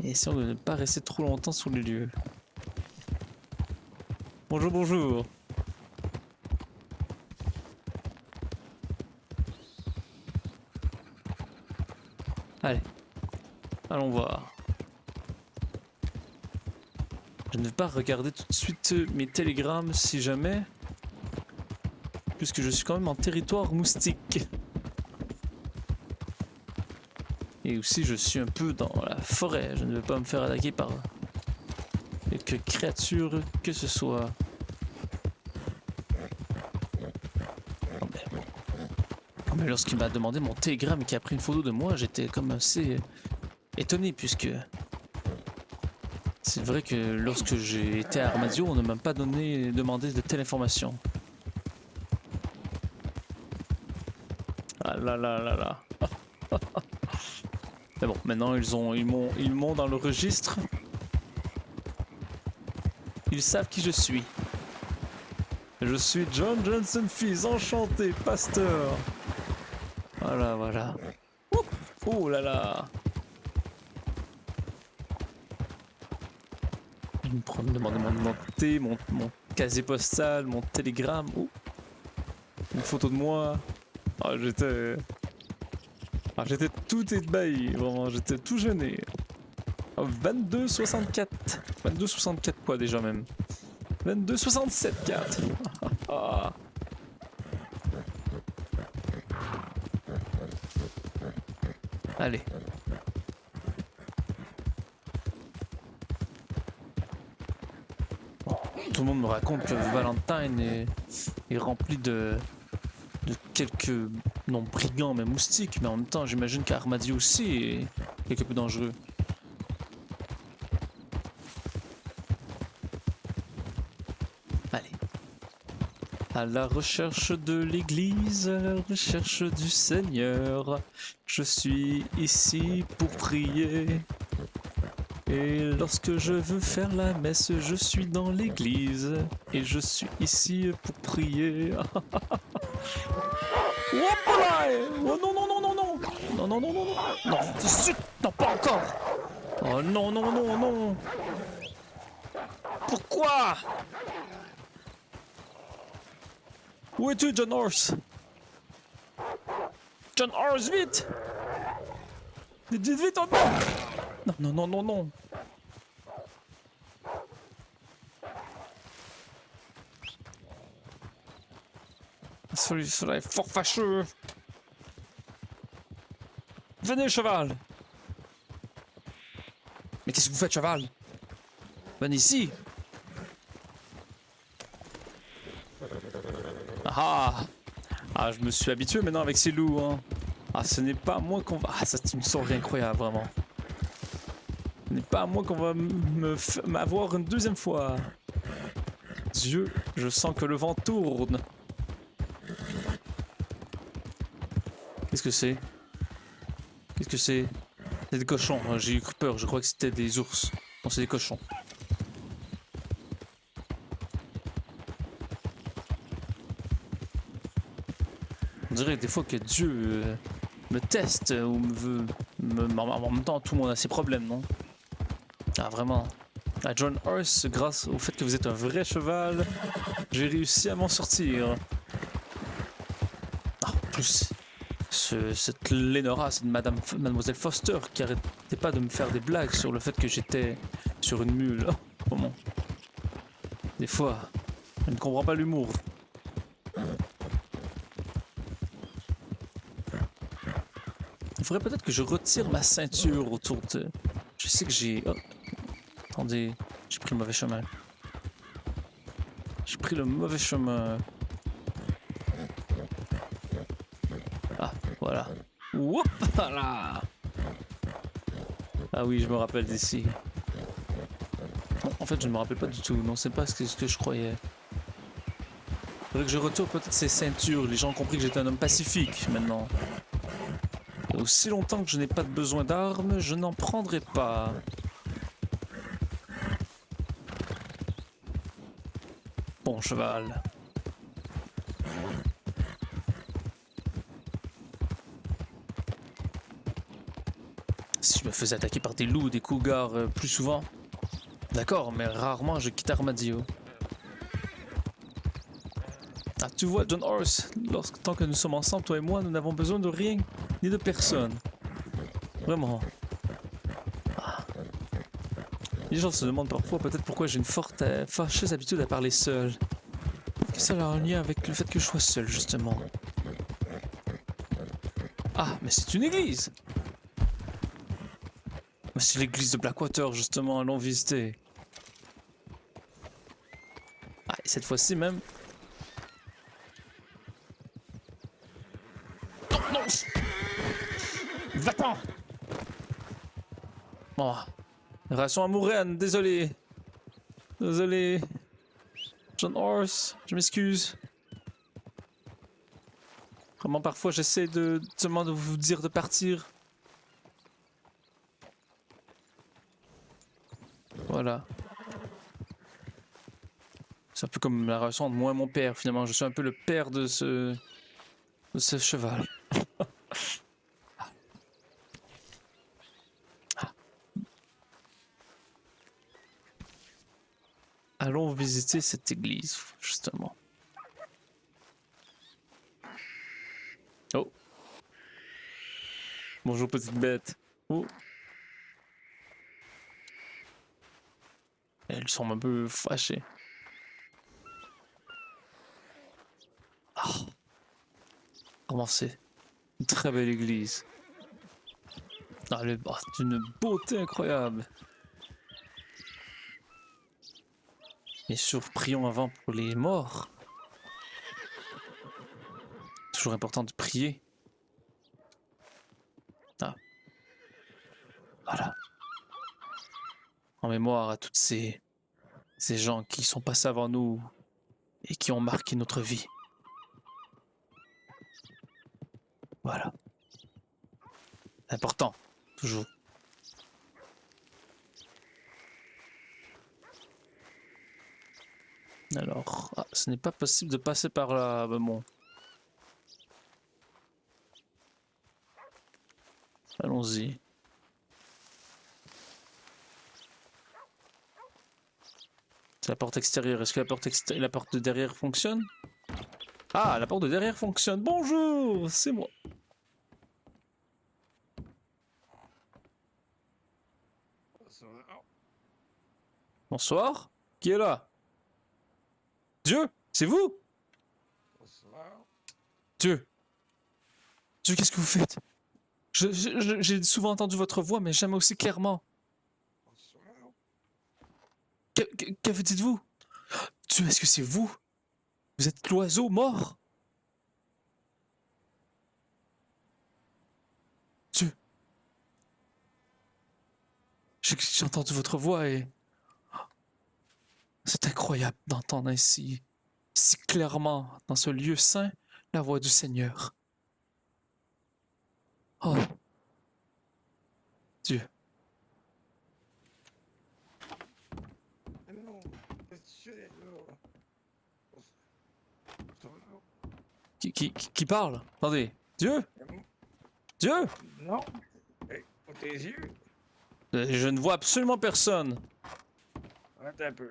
Et essayons de ne pas rester trop longtemps sur les lieux. Bonjour, bonjour. Allez, allons voir. Je ne vais pas regarder tout de suite mes télégrammes si jamais, puisque je suis quand même en territoire moustique. Et aussi je suis un peu dans la forêt, je ne veux pas me faire attaquer par quelque créature que ce soit. Mais lorsqu'il m'a demandé mon télégramme et qu'il a pris une photo de moi, j'étais comme assez étonné puisque c'est vrai que lorsque j'ai été à Armadio, on ne m'a pas demandé de telle information. Ah là là là là. Mais bon, maintenant ils m'ont dans le registre. Ils savent qui je suis. Je suis John Johnson Fils, enchanté, pasteur. Voilà, voilà. Ouh, oh là là. Ils me demandent mon identité, mon casier postal, mon télégramme. Oh. Une photo de moi. Ah, j'étais tout ébahi, vraiment, j'étais tout gêné. Oh, 22,64. 22,64 quoi déjà même. 22,67,4. Ah. Allez. Bon, tout le monde me raconte que Valentine est rempli de quelques, non brigands mais moustiques, mais en même temps j'imagine qu'Armadio aussi est quelque peu dangereux. Allez. À la recherche de l'église, à la recherche du Seigneur, je suis ici pour prier. Et lorsque je veux faire la messe, je suis dans l'église. Et je suis ici pour prier. Oh non, non, non, non, non. Non, non, non, non, non. Non, zut, non, pas encore. Oh non, non, non, non. Pourquoi? Où es-tu, John Horse? John Horse, vite! Vite, vite, vite, oh non! Non, non, non, non, non! Cela est fort fâcheux! Venez, cheval! Mais qu'est-ce que vous faites, cheval? Venez ici! Ah! Ah, je me suis habitué maintenant avec ces loups, hein. Ah, ce n'est pas à moi qu'on va... Ah, c'est une soirée incroyable, vraiment. Ce n'est pas à moi qu'on va m'avoir une deuxième fois. Dieu, je sens que le vent tourne. Qu'est-ce que c'est? Qu'est-ce que c'est? C'est des cochons, j'ai eu peur, je crois que c'était des ours. Non, c'est des cochons. On dirait des fois que Dieu me teste ou me veut... en même temps, tout le monde a ses problèmes, non? Ah, vraiment. À John Horse, grâce au fait que vous êtes un vrai cheval, j'ai réussi à m'en sortir. Ah, en plus, cette Lenora, cette mademoiselle Foster, qui arrêtait pas de me faire des blagues sur le fait que j'étais sur une mule. Oh, comment? Des fois, je ne comprends pas l'humour. Il faudrait peut-être que je retire ma ceinture autour de... Je sais que j'ai... Oh. Attendez, j'ai pris le mauvais chemin. J'ai pris le mauvais chemin. Ah, voilà. Whoop, voilà. Ah oui, je me rappelle d'ici. Non, en fait, je ne me rappelle pas du tout. Non, c'est pas ce que je croyais. Il faudrait que je retire peut-être ces ceintures. Les gens ont compris que j'étais un homme pacifique, maintenant. Et aussi longtemps que je n'ai pas de besoin d'armes, je n'en prendrai pas. Bon cheval. Si je me faisais attaquer par des loups ou des cougars plus souvent, d'accord, mais rarement je quitte Armadillo. Ah, tu vois, John Horse, tant que nous sommes ensemble, toi et moi, nous n'avons besoin de rien ni de personne. Vraiment. Ah. Les gens se demandent parfois peut-être pourquoi j'ai une forte, fâcheuse habitude à parler seul. Que ça a un lien avec le fait que je sois seul, justement. Ah, mais c'est une église! Mais c'est l'église de Blackwater, justement, allons visiter. Ah, et cette fois-ci même. Non, non! Va-t'en! Oh. Relation amoureuse, désolé. Désolé. John Horse, je m'excuse. Vraiment, parfois, j'essaie de seulement de vous dire de partir. Voilà. C'est un peu comme la relation entre moi et mon père, finalement. Je suis un peu le père de ce cheval. Allons visiter cette église, justement. Oh. Bonjour, petite bête. Oh. Elles sont un peu fâchées. Oh. Comment c'est? Une très belle église. Ah, d'une beauté incroyable. Bien sûr, prions avant pour les morts. Toujours important de prier. Ah. Voilà. En mémoire à toutes ces gens qui sont passés avant nous et qui ont marqué notre vie. Voilà. Important, toujours. Alors, ah, ce n'est pas possible de passer par là, mais bon. Allons-y. C'est la porte extérieure. Est-ce que la porte de derrière fonctionne? Ah, la porte de derrière fonctionne. Bonjour, c'est moi. Bonsoir. Qui est là? Dieu, c'est vous? Dieu. Dieu, qu'est-ce que vous faites? J'ai souvent entendu votre voix, mais jamais aussi clairement. Que dites-vous? Dieu, est-ce que c'est vous? Vous êtes l'oiseau mort? Dieu. J'ai entendu votre voix et... C'est incroyable d'entendre ainsi, si clairement, dans ce lieu saint, la voix du Seigneur. Oh. Dieu. Qui parle? Attendez. Dieu? Dieu? Non. Tes yeux. Je ne vois absolument personne. Attends un peu.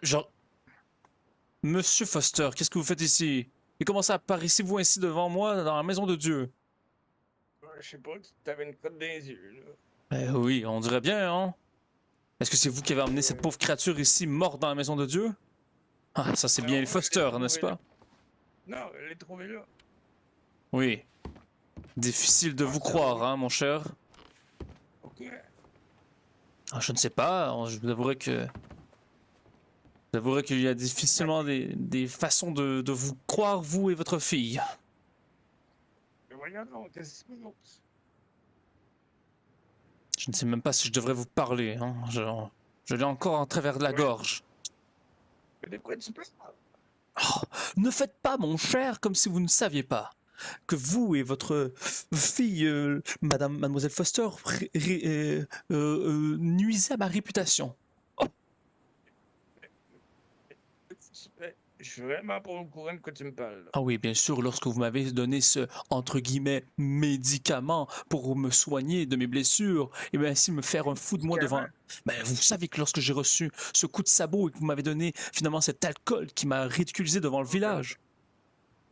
Genre... Monsieur Foster, qu'est-ce que vous faites ici? Et comment ça apparaissez-vous ainsi devant moi dans la maison de Dieu? Je sais pas, tu t'avais une crotte dans les yeux, là. Ben oui, on dirait bien, hein? Est-ce que c'est vous qui avez emmené cette pauvre créature ici morte dans la maison de Dieu? Ah, ça c'est bien les Foster, n'est-ce pas? Non, elle est trouvée là. Oui. Difficile de vous croire, hein, mon cher? Ok. Ah, je ne sais pas, je vous avouerai que... Je vous avouerai qu'il y a difficilement des façons de vous croire, vous et votre fille. Mais voyons donc, qu'est-ce que c'est? Je ne sais même pas si je devrais vous parler, hein. Je l'ai encore en travers de la gorge. Mais de quoi tu parles? Oh, ne faites pas, mon cher, comme si vous ne saviez pas. que vous et votre fille, Mademoiselle Foster, nuisez à ma réputation. Je suis vraiment pas au courant de quoi tu me parles. Là. Ah oui, bien sûr, lorsque vous m'avez donné ce, entre guillemets, médicament pour me soigner de mes blessures, et bien ainsi me faire un fou de moi devant... Ben, vous savez que lorsque j'ai reçu ce coup de sabot et que vous m'avez donné finalement cet alcool qui m'a ridiculisé devant le village.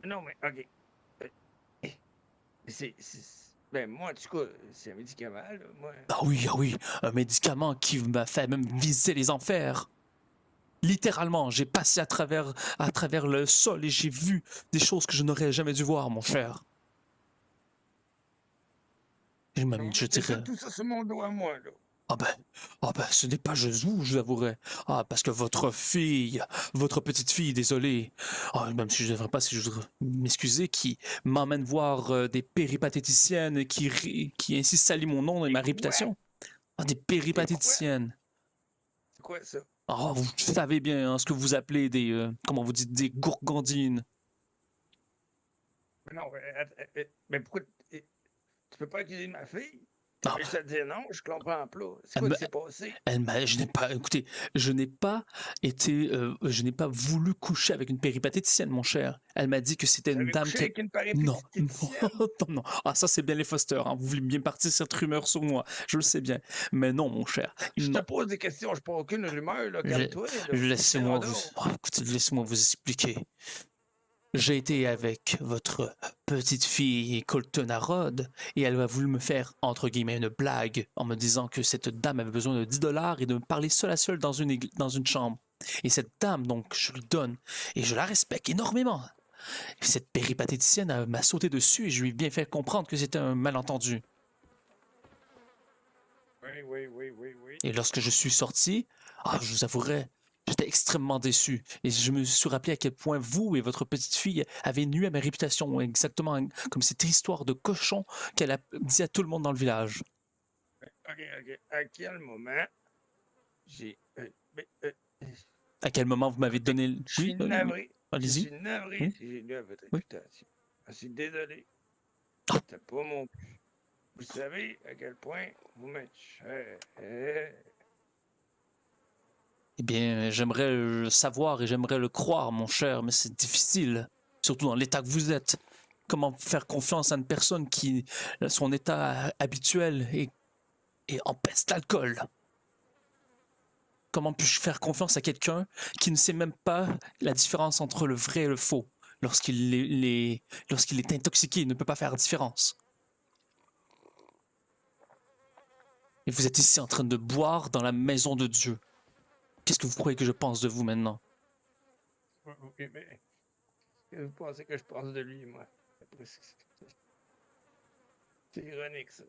Non, mais ok. Ben, moi, en tout cas, c'est un médicament, là. Moi. Ah oui, un médicament qui m'a fait même viser les enfers. Littéralement, j'ai passé à travers le sol et j'ai vu des choses que je n'aurais jamais dû voir, mon cher. Et même, je dirais... Tout ça sur mon dos à moi, là. Ah ben, ce n'est pas juste vous, je vous avouerai. Ah, parce que votre fille, votre petite fille, désolé, ah, même si je ne devrais pas, si je devrais m'excuser, qui m'emmène voir des péripatéticiennes qui ainsi salient mon nom et ma réputation. Ah, des péripatéticiennes. C'est quoi ça? Ah, vous savez bien hein, ce que vous appelez des, comment vous dites, des gourgandines. Mais non, mais pourquoi tu peux pas accuser ma fille? Ah. Je te dis non, je comprends pas. C'est quoi qui s'est passé? Je n'ai pas, écoutez, je n'ai pas voulu coucher avec une péripatéticienne, mon cher. Elle m'a dit que c'était une dame qui... Avec une Non, péripatéticienne? non. Ah, ça, c'est bien les Foster. Hein. Vous voulez bien partir cette rumeur sur moi. Je le sais bien. Mais non, mon cher. Je te Non. pose des questions, je pas aucune rumeur, là. Calme-toi. Laissez-moi vous expliquer. J'ai été avec votre petite fille Colton Harrod et elle a voulu me faire, entre guillemets, une blague en me disant que cette dame avait besoin de 10 $ et de me parler seul à seul dans une chambre. Et cette dame, donc, je lui donne et je la respecte énormément. Et cette péripatéticienne m'a sauté dessus et je lui ai bien fait comprendre que c'était un malentendu. Oui. Et lorsque je suis sorti, je vous avouerai, j'étais extrêmement déçu et je me suis rappelé à quel point vous et votre petite fille avez nui à ma réputation, exactement comme cette histoire de cochon qu'elle a dit à tout le monde dans le village. Ok. À quel moment j'ai... À quel moment vous m'avez donné... Je suis navré. Allez-y. Je suis navré si j'ai nu à votre réputation. Je suis désolé. C'était pas mon but. Vous savez à quel point vous m'êtes cher. Eh bien, j'aimerais le savoir et j'aimerais le croire, mon cher, mais c'est difficile, surtout dans l'état que vous êtes. Comment faire confiance à une personne qui, son état habituel est en peste d'alcool? Comment puis-je faire confiance à quelqu'un qui ne sait même pas la différence entre le vrai et le faux? Lorsqu'il est intoxiqué, il ne peut pas faire la différence. Et vous êtes ici en train de boire dans la maison de Dieu. Qu'est-ce que vous croyez que je pense de vous maintenant? Ok, mais qu'est-ce que vous pensez que je pense de lui, moi? C'est ironique, ça.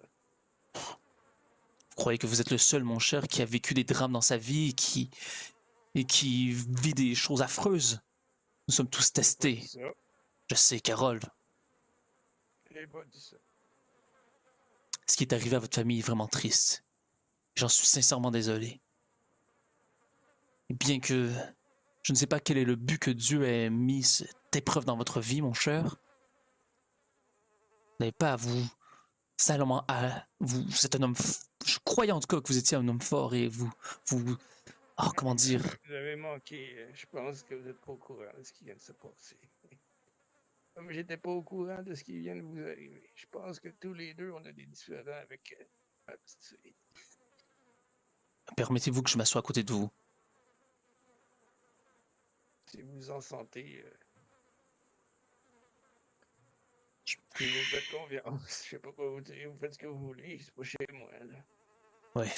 Vous croyez que vous êtes le seul, mon cher, qui a vécu des drames dans sa vie et qui vit des choses affreuses? Nous sommes tous testés. Je sais, Carole. J'ai pas dit ça. Ce qui est arrivé à votre famille est vraiment triste. J'en suis sincèrement désolé. Et bien que je ne sais pas quel est le but que Dieu ait mis cette épreuve dans votre vie, mon cher, vous n'avez pas à vous... Seulement vous êtes un homme... Je croyais en tout cas que vous étiez un homme fort et vous... comment dire... Vous avez manqué. Je pense que vous n'êtes pas au courant de ce qui vient de se passer. Comme j'étais pas au courant de ce qui vient de vous arriver. Je pense que tous les deux, on a des différends avec ma petite fille. Permettez-vous que je m'assoie à côté de vous. Si vous vous en sentez... Je vous faites confiance. Je sais pas quoi vous dire. Vous faites ce que vous voulez. C'est pas chez moi, là. Ouais.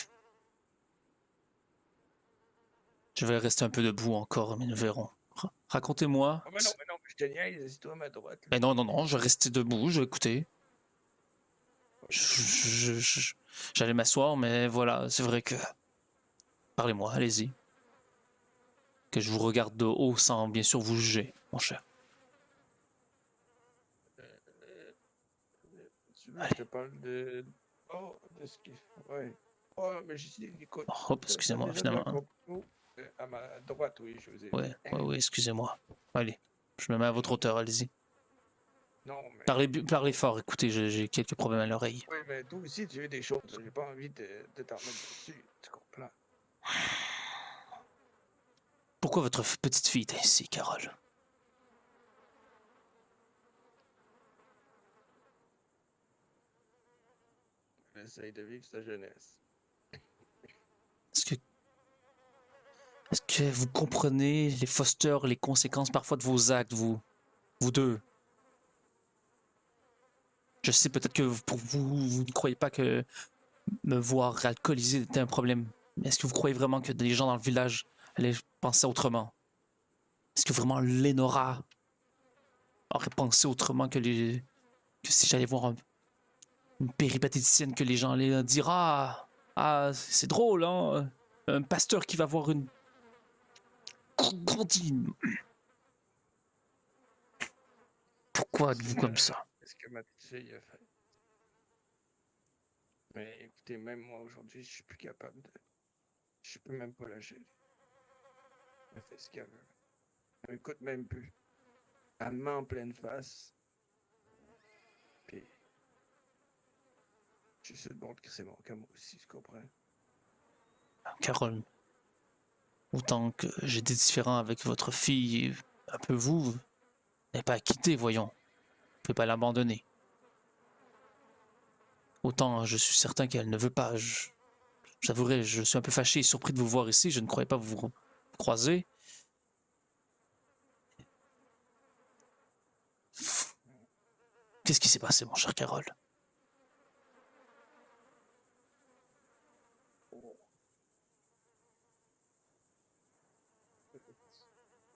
Je vais rester un peu debout encore, mais nous verrons. Racontez-moi. Ah, mais non, je te niaise. Assis-toi à ma droite. Là. Mais non, je vais rester debout, je vais écouter. J'allais m'asseoir, mais voilà, c'est vrai que... Parlez-moi, allez-y. Que je vous regarde de haut sans bien sûr vous juger, mon cher. Tu veux que je te parle de... Oh, de ce qui... Ouais. Oh, mais écoute... Oh, excusez-moi, finalement. À ma droite, oui, je vous ai... Ouais, excusez-moi. Allez, je me mets à votre hauteur, allez-y. Non, mais. Parlez fort, écoutez, j'ai quelques problèmes à l'oreille. Oui, mais toi aussi, tu veux des choses. J'ai pas envie de t'en mettre dessus. Tu comprends? Pourquoi votre petite fille est ainsi, Carole? Elle essaye de vivre sa jeunesse. Est-ce que, est-ce que vous comprenez les Foster, les conséquences parfois de vos actes, vous deux? Je sais peut-être que pour vous, vous ne croyez pas que me voir alcoolisé était un problème. Mais est-ce que vous croyez vraiment que des gens dans le village allaient penser autrement? Est-ce que vraiment Lenora aurait pensé autrement que si j'allais voir une péripatéticienne que les gens allaient dire ah, c'est drôle, hein? Un pasteur qui va voir une gourdine. Pourquoi êtes-vous comme ça? Qu'est-ce que ma petite fille a fait? Mais écoutez, même moi aujourd'hui, je suis plus capable de. Je peux même pas la gérer. Elle fait ce qu'elle veut. Elle m'écoute même plus. Elle me met en pleine face. Puis. Je suis sur le bord de crisser mon camp, moi aussi, tu comprends? Carole, autant que j'ai des différends avec votre fille et un peu vous n'avez pas à quitter, voyons. Vous pouvez pas l'abandonner. Autant je suis certain qu'elle ne veut pas. J'avouerai, je suis un peu fâché et surpris de vous voir ici. Je ne croyais pas vous croiser. Qu'est-ce qui s'est passé, mon cher Carole?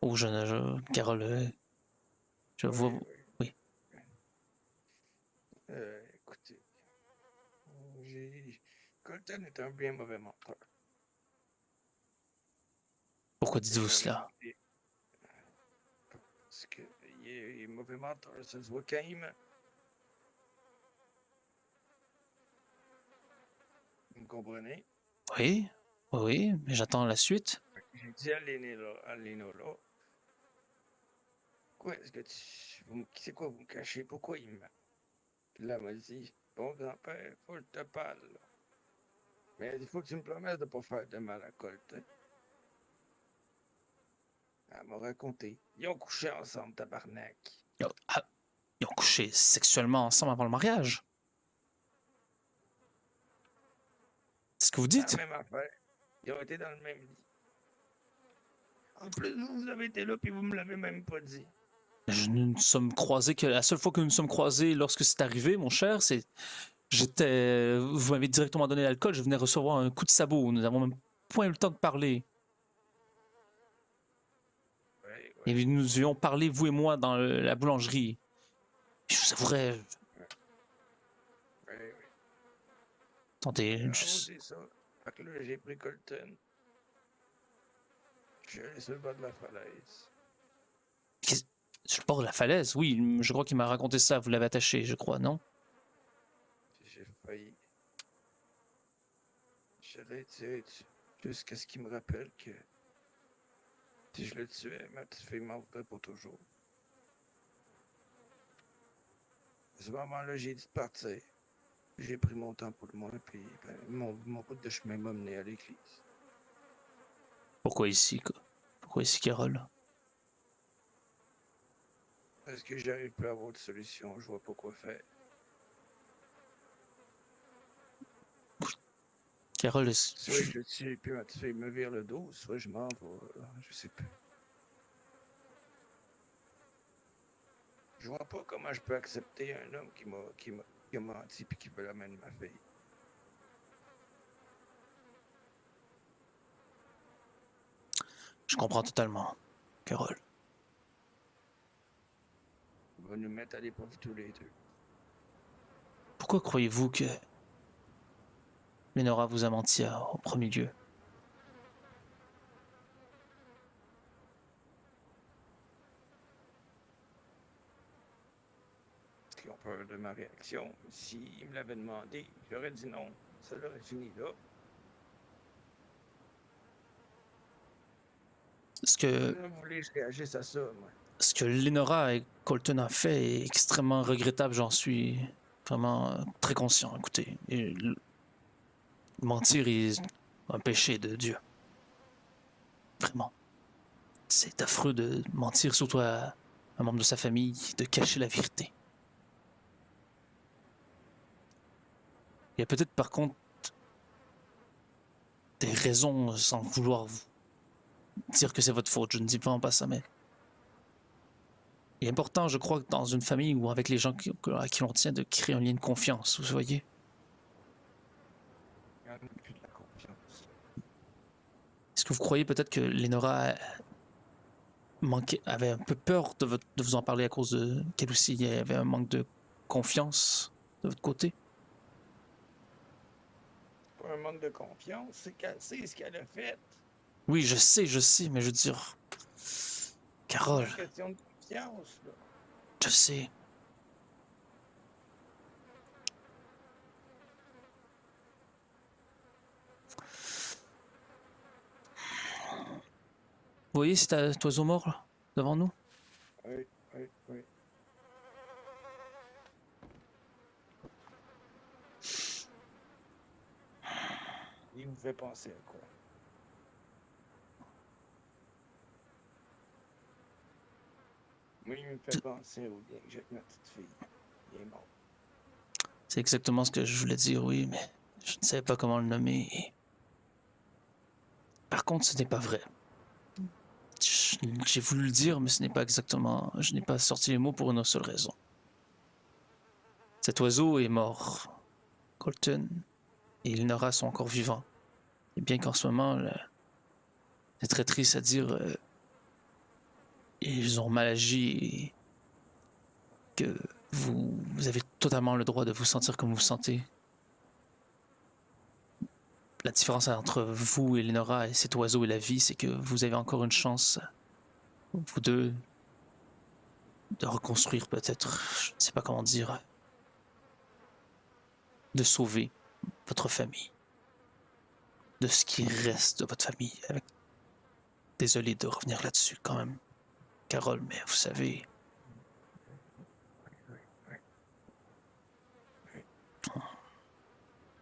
Oh, Carole, je vois. Oui, Oui. écoutez. Colton est un bien mauvais menteur. Pourquoi dites-vous cela? Parce qu'il est mauvais menteur, ça se voit quand il ment. Vous me comprenez? Oui, oui, mais j'attends la suite. J'ai dit à Lénola, quoi est-ce que c'est quoi vous me cachez? Pourquoi il ment? Puis là, elle m'a dit, bon grand-père, faut le te parle. Là. Mais il faut que tu me promettes de pas faire de mal à Colton. Elle m'a raconté. Ils ont couché ensemble, tabarnak. Ils ont couché sexuellement ensemble avant le mariage. C'est ce que vous C'est la dites? même affaire. Ils ont été dans le même lit. En plus, vous avez été là, puis vous me l'avez même pas dit. Nous nous sommes croisés que la seule fois que nous nous sommes croisés lorsque c'est arrivé, mon cher, vous m'avez directement donné l'alcool, je venais recevoir un coup de sabot. Nous avons même point eu le temps de parler. Ouais, Et ouais, nous devions parler, vous et moi, dans la boulangerie. Je vous avouerai, ouais. attendez, Ah, moi, c'est ça. Fait que là, j'ai pris Colton. Je suis allé sur le bas de la falaise. sur le bord de la falaise, oui, je crois qu'il m'a raconté ça, vous l'avez attaché, je crois, non? Puis j'ai failli. Je l'ai tué jusqu'à ce qu'il me rappelle que si je le tuais, ma petite fille m'en voudrait pour toujours. À ce moment-là, j'ai dit de partir. J'ai pris mon temps pour moi, puis ben, mon bout de chemin m'a mené à l'église. Pourquoi ici, quoi? Pourquoi ici, Carole? Est-ce que j'arrive plus à avoir de solution? Je vois pas quoi faire. Carole, Soit je le tue, puis ma petite fille me vire le dos, soit je m'en vais. Je sais plus. Je vois pas comment je peux accepter un homme qui a menti puis qui veut la main de ma fille. je comprends totalement, Carole. Il va nous mettre à l'épreuve tous les deux. Pourquoi croyez-vous que Lénora vous a menti au premier lieu? Parce qu'ils ont peur de ma réaction. S'ils me l'avaient demandé, j'aurais dit non. Ça l'aurait fini là. Est-ce que Vous voulez que je réagisse à ça, moi? ce que Lenora et Colton a fait est extrêmement regrettable, j'en suis vraiment très conscient, écoutez. Et mentir est un péché de Dieu. Vraiment. C'est affreux de mentir, surtout à un membre de sa famille, de cacher la vérité. Il y a peut-être par contre des raisons sans vouloir vous dire que c'est votre faute, je ne dis vraiment pas ça, mais il est important, je crois, dans une famille ou avec les gens à qui l'on tient, de créer un lien de confiance, vous voyez. Il n'y en a plus de la confiance. Est-ce que vous croyez peut-être que Lenora avait un peu peur de vous en parler à cause de qu'elle aussi il y avait un manque de confiance de votre côté? Pas un manque de confiance, c'est qu'elle sait ce qu'elle a fait. Oui, je sais, mais je veux dire... Carole, C'est une question de confiance, là. je sais. Vous voyez cet oiseau mort là, devant nous? Oui, oui, oui. Il vous fait penser à quoi? Moi, il me fait penser au lien que j'ai avec ma petite fille. Il est mort. C'est exactement ce que je voulais dire, oui, mais je ne savais pas comment le nommer. Par contre, ce n'est pas vrai. J'ai voulu le dire, mais ce n'est pas exactement... Je n'ai pas sorti les mots pour une seule raison. Cet oiseau est mort. Colton et Ilnora sont encore vivants. Et bien qu'en ce moment, c'est très triste à dire, ils ont mal agi et que vous avez totalement le droit de vous sentir comme vous vous sentez. La différence entre vous et Lenora et cet oiseau et la vie, c'est que vous avez encore une chance, vous deux, de reconstruire peut-être, je ne sais pas comment dire, de sauver votre famille, de ce qui reste de votre famille. Désolé de revenir là-dessus quand même, Carole, mais vous savez...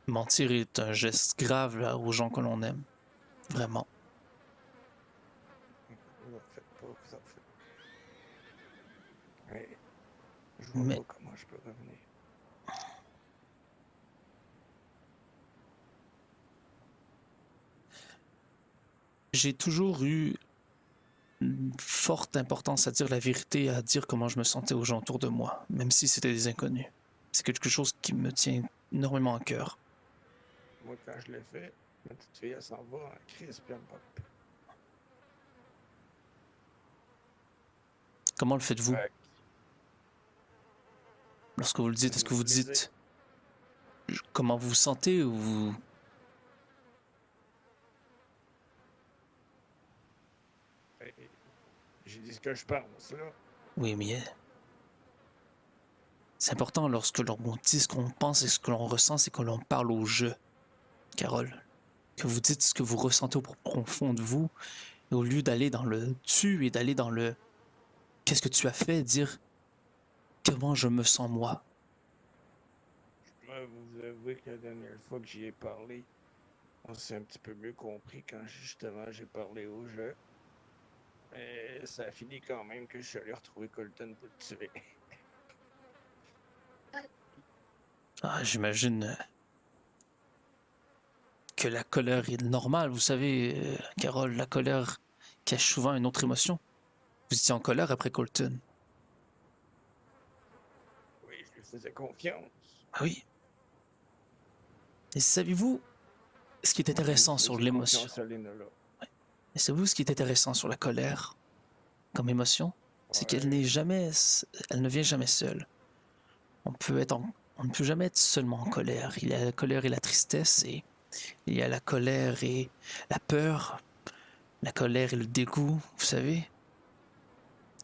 Mentir est un geste grave là, aux gens que l'on aime. Vraiment. Vous en faites pas, vous en faites. Mais je vois Mais pas comment je peux revenir. j'ai toujours eu une forte importance à dire la vérité, à dire comment je me sentais aux gens autour de moi, même si c'était des inconnus. C'est quelque chose qui me tient énormément à cœur. Moi, quand je l'ai fait, ma petite fille, elle s'en va en crise, puis elle me parle plus. Comment le faites-vous? Fait Lorsque vous le dites, est-ce que vous dites comment vous vous sentez ou vous... j'ai dit ce que je pense, là. Oui, mais c'est important lorsque l'on dit ce qu'on pense et ce que l'on ressent, c'est que l'on parle au jeu, Carole. Que vous dites ce que vous ressentez au profond de vous, et au lieu d'aller dans le tu et d'aller dans le qu'est-ce que tu as fait, dire comment je me sens moi. Je dois vous avouer que la dernière fois que j'y ai parlé, on s'est un petit peu mieux compris quand justement j'ai parlé au jeu. Mais ça a fini quand même que je suis allé retrouver Colton pour le tuer. Ah, j'imagine que la colère est normale, vous savez, Carole, la colère cache souvent une autre émotion. Vous étiez en colère après Colton. Oui, je lui faisais confiance. Ah oui. Et savez-vous ce qui est intéressant sur l'émotion? Confiance à Lenora. Et savez-vous ce qui est intéressant sur la colère comme émotion? C'est qu'elle n'est jamais, elle ne vient jamais seule. On ne peut jamais être seulement en colère. Il y a la colère et la tristesse, et il y a la colère et la peur, la colère et le dégoût, vous savez.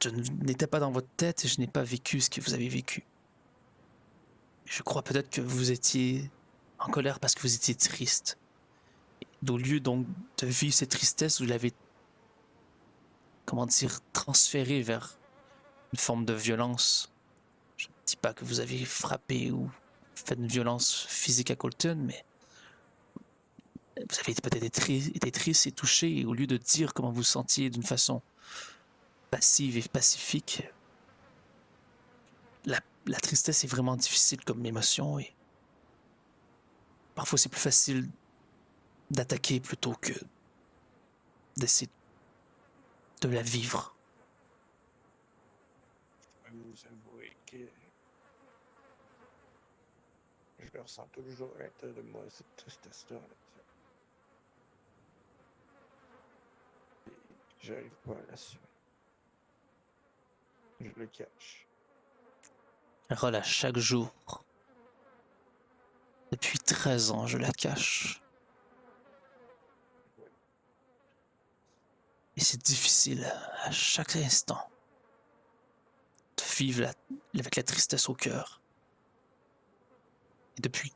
Je n'étais pas dans votre tête et je n'ai pas vécu ce que vous avez vécu. Je crois peut-être que vous étiez en colère parce que vous étiez triste. Au lieu donc de vivre cette tristesse, vous l'avez, comment dire, transférée vers une forme de violence. Je ne dis pas que vous avez frappé ou fait une violence physique à Colton, mais vous avez peut-être été triste et touché, et au lieu de dire comment vous vous sentiez d'une façon passive et pacifique, la tristesse est vraiment difficile comme émotion, et parfois c'est plus facile d'attaquer plutôt que d'essayer de la vivre. Je vais vous avouer que je ressens toujours à l'intérieur de moi, cette tristesse-là. Et j'arrive pas à l'assumer. Je le cache. Carole, à chaque jour, depuis 13 ans, je la cache. Et c'est difficile à chaque instant de vivre avec la tristesse au cœur. Et depuis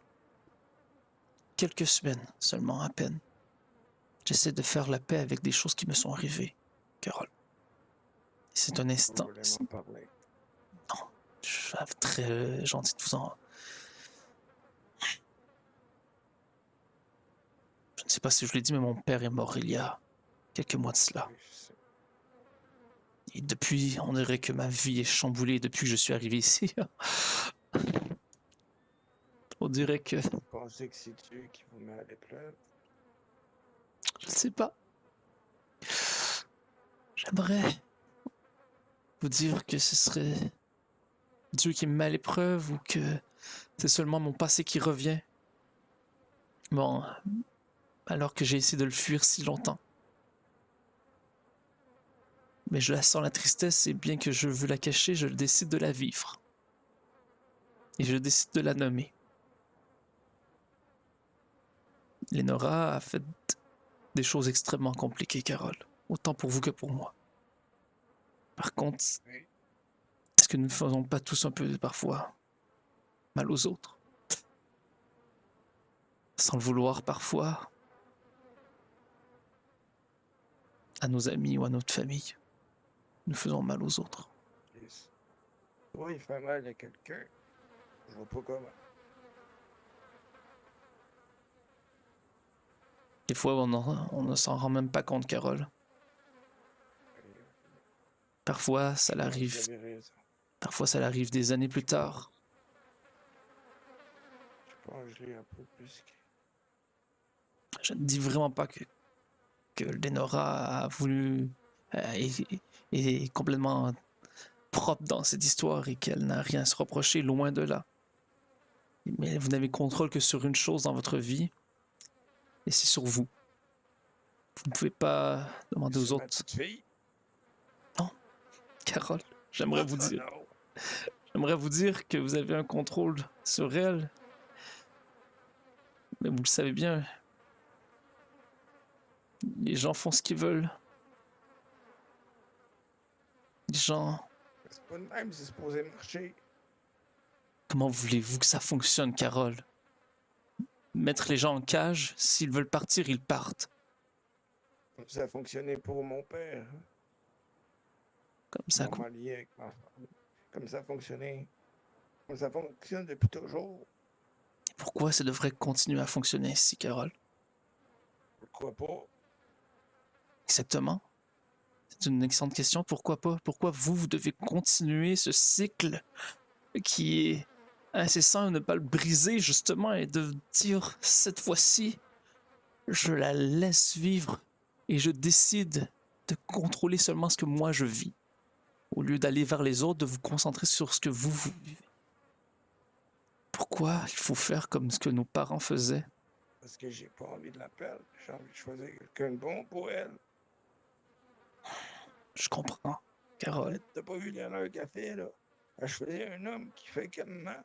quelques semaines seulement à peine, j'essaie de faire la paix avec des choses qui me sont arrivées, Carole. Et c'est un instant. Vous voulez m'en parler? Non, je suis très gentil de vous en... Je ne sais pas si je l'ai dit, mais mon père est mort il y a quelques mois de cela. Oui, je sais. Et depuis, on dirait que ma vie est chamboulée depuis que je suis arrivé ici. On dirait que... Vous pensez que c'est Dieu qui vous met à l'épreuve? Je ne sais pas. J'aimerais vous dire que ce serait Dieu qui me met à l'épreuve ou que c'est seulement mon passé qui revient. Bon, alors que j'ai essayé de le fuir si longtemps. Mais je la sens la tristesse et bien que je veux la cacher, je décide de la vivre. Et je décide de la nommer. Lénora a fait des choses extrêmement compliquées, Carole. Autant pour vous que pour moi. Par contre, Oui. est-ce que nous ne faisons pas tous un peu, parfois, mal aux autres? Sans le vouloir, parfois, à nos amis ou à notre famille, nous faisons mal aux autres. Yes. Toi, il fait mal à quelqu'un. Je vois pas comment. Des fois, on ne s'en rend même pas compte, Carole. Parfois, ça Vous l'arrive. avez raison. Parfois, ça l'arrive des années plus tard. Je pense que je l'ai un peu plus que... Je ne dis vraiment pas que Lénora a voulu... est complètement propre dans cette histoire et qu'elle n'a rien à se reprocher, loin de là. Mais vous n'avez contrôle que sur une chose dans votre vie, et c'est sur vous. Vous ne pouvez pas demander aux C'est ma autres. petite fille? Carole, j'aimerais vous Ah, dire... non. J'aimerais vous dire que vous avez un contrôle sur elle. Mais vous le savez bien. Les gens font ce qu'ils veulent. Les gens... C'est pas de même, c'est supposé marcher. Comment voulez-vous que ça fonctionne, Carole? Mettre les gens en cage, s'ils veulent partir, ils partent. Comme ça a fonctionné pour mon père. Comme ça. Mon marié avec ma femme. Comme ça a fonctionné. Comme ça fonctionne depuis toujours. Pourquoi ça devrait continuer à fonctionner ainsi, Carole? Pourquoi pas? Exactement. C'est une excellente question. Pourquoi pas? Pourquoi vous devez continuer ce cycle qui est incessant et ne pas le briser, justement, et de dire, cette fois-ci, je la laisse vivre et je décide de contrôler seulement ce que moi je vis. Au lieu d'aller vers les autres, de vous concentrer sur ce que vous vivez. Pourquoi il faut faire comme ce que nos parents faisaient? Parce que j'ai pas envie de la perdre. J'ai envie de choisir quelqu'un de bon pour elle. Je comprends, Carole. T'as pas vu l'erreur qu'elle fait, là? Elle choisit un homme qui fait qu'elle ment.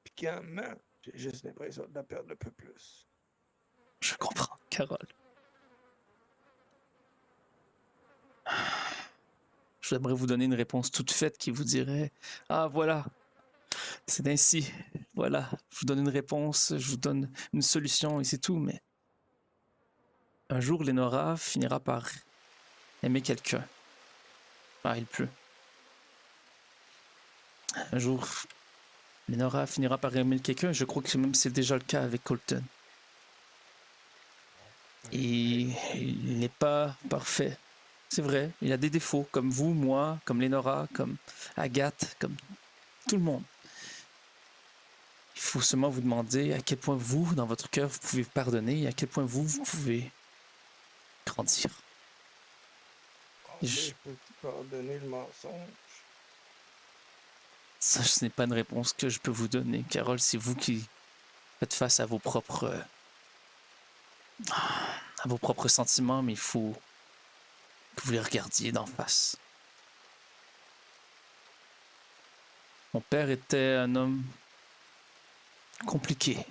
Puis quand elle ment, j'ai juste l'impression de la perdre un peu plus. Je comprends, Carole. J'aimerais vous donner une réponse toute faite qui vous dirait « Ah, voilà, c'est ainsi. Voilà, je vous donne une réponse, je vous donne une solution et c'est tout. » Mais un jour, Lénora finira par aimer quelqu'un. Ah, il pleut. Un jour, Lenora finira par aimer quelqu'un. Je crois que même c'est déjà le cas avec Colton. Et il n'est pas parfait. C'est vrai, il a des défauts, comme vous, moi, comme Lenora, comme Agathe, comme tout le monde. Il faut seulement vous demander à quel point vous, dans votre cœur, vous pouvez pardonner et à quel point vous, vous pouvez grandir. Je peux te pardonner le mensonge. Ça, ce n'est pas une réponse que je peux vous donner, Carole. C'est vous qui faites face à vos propres sentiments, mais il faut que vous les regardiez d'en face. Mon père était un homme compliqué.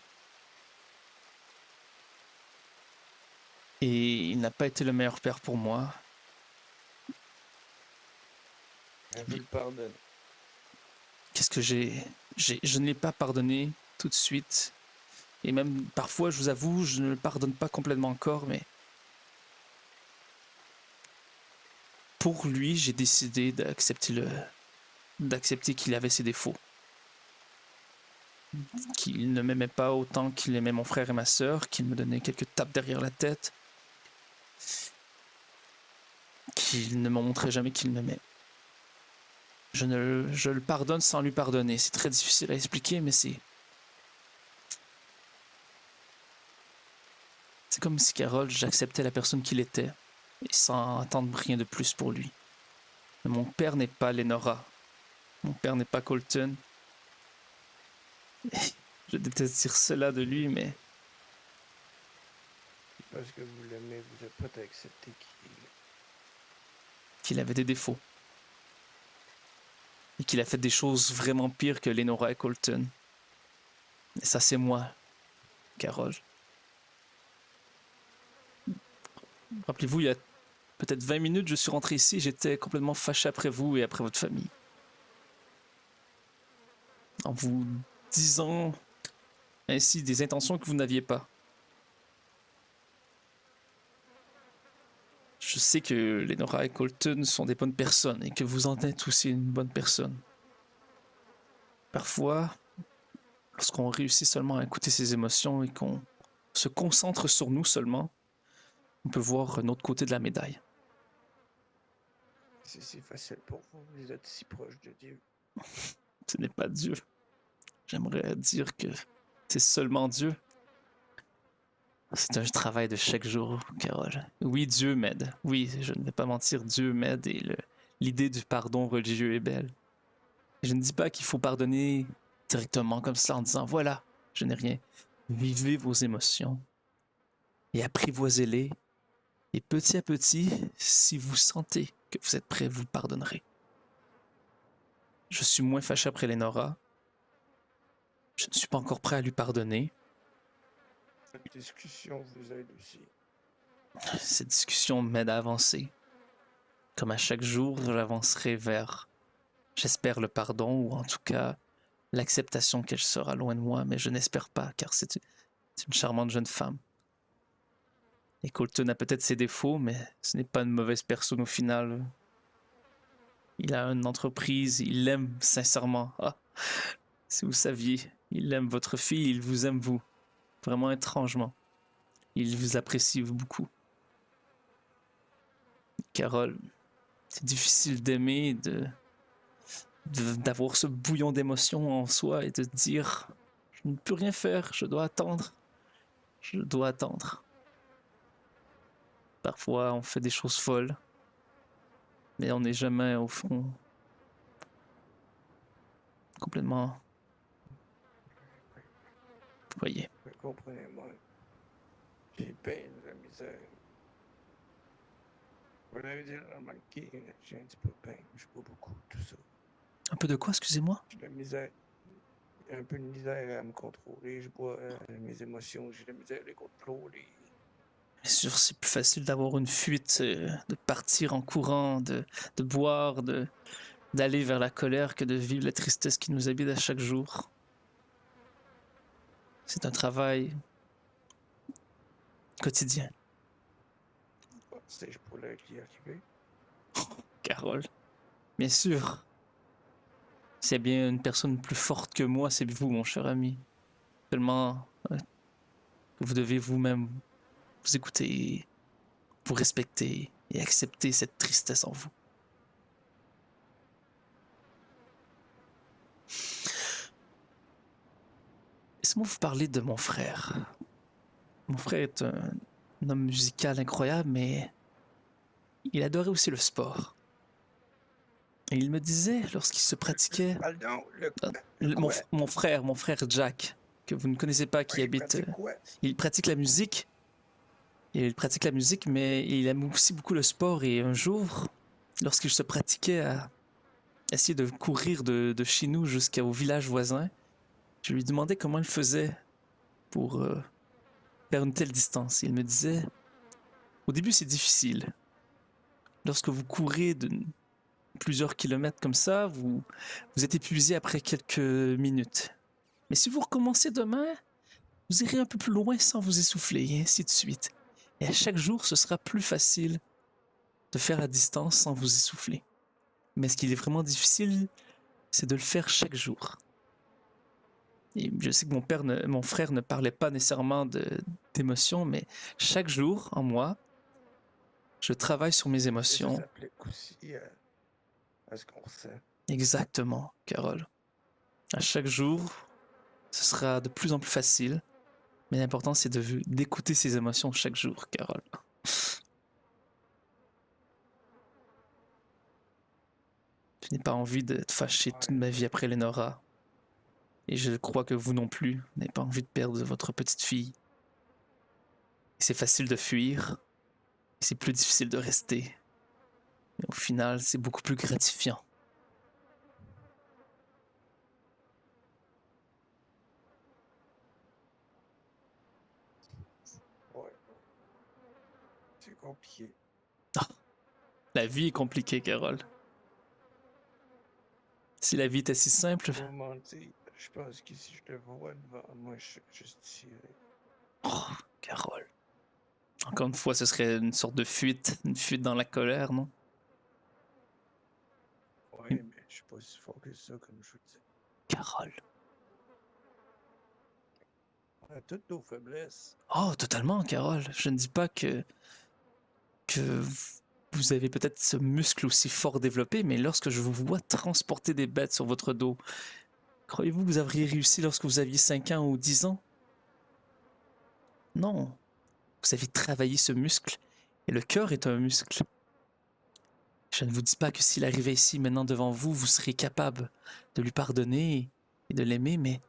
Et il n'a pas été le meilleur père pour moi. Je le pardonne. Qu'est-ce que je ne l'ai pas pardonné tout de suite. Et même parfois, je vous avoue, je ne le pardonne pas complètement encore, mais pour lui, j'ai décidé d'accepter qu'il avait ses défauts. Qu'il ne m'aimait pas autant qu'il aimait mon frère et ma sœur, qu'il me donnait quelques tapes derrière la tête, qu'il ne me montrait jamais qu'il m'aimait. Je le pardonne sans lui pardonner. C'est très difficile à expliquer, mais c'est comme si Carole, j'acceptais la personne qu'il était, et sans attendre rien de plus pour lui. Mais mon père n'est pas Lenora. Mon père n'est pas Colton. Je déteste dire cela de lui, mais Parce que vous l'aimez, vous êtes prêt à accepter qu'il avait des défauts. Et qu'il a fait des choses vraiment pires que Lenora et Colton. Et ça, c'est moi, Carole. Rappelez-vous, il y a peut-être 20 minutes, je suis rentré ici, j'étais complètement fâché après vous et après votre famille. En vous disant ainsi des intentions que vous n'aviez pas. Je sais que Lenora et Colton sont des bonnes personnes et que vous en êtes aussi une bonne personne. Parfois, lorsqu'on réussit seulement à écouter ses émotions et qu'on se concentre sur nous seulement, on peut voir un autre côté de la médaille. c'est facile pour vous, vous êtes si proche de Dieu. Ce n'est pas Dieu. J'aimerais dire que c'est seulement Dieu. C'est un travail de chaque jour, Carole. Oui, Dieu m'aide. Oui, je ne vais pas mentir, Dieu m'aide et l'idée du pardon religieux est belle. Je ne dis pas qu'il faut pardonner directement comme ça en disant voilà, je n'ai rien. Vivez vos émotions et apprivoisez-les. Et petit à petit, si vous sentez que vous êtes prêt, vous pardonnerez. Je suis moins fâché après Lenora. Je ne suis pas encore prêt à lui pardonner. Cette discussion vous aide aussi. Cette discussion m'aide à avancer. Comme à chaque jour, j'avancerai vers, j'espère, le pardon, ou en tout cas, l'acceptation qu'elle sera loin de moi, mais je n'espère pas, car c'est une charmante jeune femme. Et Colton a peut-être ses défauts, mais ce n'est pas une mauvaise personne au final. Il a une entreprise, il l'aime sincèrement. Ah, si vous saviez, il aime votre fille, il vous aime vous. Vraiment étrangement. Il vous apprécie beaucoup. Carole, c'est difficile d'aimer, d'avoir ce bouillon d'émotions en soi et de dire je ne peux rien faire, je dois attendre. Je dois attendre. Parfois, on fait des choses folles, mais on n'est jamais, au fond, complètement. Vous voyez. Comprenez-moi. J'ai peine de la misère. Vous l'avez déjà remarqué, j'ai un petit peu de peine, je bois beaucoup, tout ça. Un peu de quoi, excusez-moi? J'ai de la misère. Un peu de misère à me contrôler. Je bois mes émotions, j'ai de la misère à les contrôler. Bien sûr, c'est plus facile d'avoir une fuite, de partir en courant, de boire, d'aller vers la colère que de vivre la tristesse qui nous habite à chaque jour. C'est un travail quotidien. Pensais-je pourrais y arriver? Carole, bien sûr. S'il y a bien une personne plus forte que moi, c'est vous, mon cher ami. Seulement que vous devez vous-même vous écouter, vous respecter et accepter cette tristesse en vous. Laissez-moi vous parler de mon frère. Mon frère est un homme musical incroyable, mais il adorait aussi le sport. Et il me disait, lorsqu'il se pratiquait, Pardon, mon frère Jack, que vous ne connaissez pas, qui Oui, habite, pratique quoi? il pratique la musique. Il pratique la musique, mais il aime aussi beaucoup le sport. Et un jour, lorsqu'il se pratiquait à essayer de courir de chez nous jusqu'au village voisin, je lui demandais comment il faisait pour faire une telle distance. Il me disait, au début c'est difficile. Lorsque vous courez de plusieurs kilomètres comme ça, vous êtes épuisé après quelques minutes. Mais si vous recommencez demain, vous irez un peu plus loin sans vous essouffler, et ainsi de suite. Et à chaque jour, ce sera plus facile de faire la distance sans vous essouffler. Mais ce qui est vraiment difficile, c'est de le faire chaque jour. Et je sais que mon frère ne parlait pas nécessairement d'émotions, mais chaque jour, en moi, je travaille sur mes Ça émotions. s'applique aussi à ce qu'on ressent. Exactement, Carole. À chaque jour, ce sera de plus en plus facile, mais l'important, c'est d'écouter ses émotions chaque jour, Carole. Je n'ai pas envie d'être fâché toute ma vie après Lenora. Et je crois que vous non plus, vous n'avez pas envie de perdre votre petite fille. C'est facile de fuir, et c'est plus difficile de rester. Mais au final, c'est beaucoup plus gratifiant. Ouais. C'est compliqué. La vie est compliquée, Carole. Si la vie était si simple... Pour mentir, je pense que si je te vois devant moi, je justifierais. Oh, Carole. Encore une fois, ce serait une sorte de fuite, une fuite dans la colère, non? Ouais, mais je suis pas si fort que ça, comme je vous dis. Carole. On a toutes nos faiblesses. Oh, totalement, Carole. Je ne dis pas que vous avez peut-être ce muscle aussi fort développé, mais lorsque je vous vois transporter des bêtes sur votre dos, croyez-vous que vous auriez réussi lorsque vous aviez 5 ans ou 10 ans? Non. Vous avez travaillé ce muscle, et le cœur est un muscle. Je ne vous dis pas que s'il arrivait ici maintenant devant vous, vous seriez capable de lui pardonner et de l'aimer, mais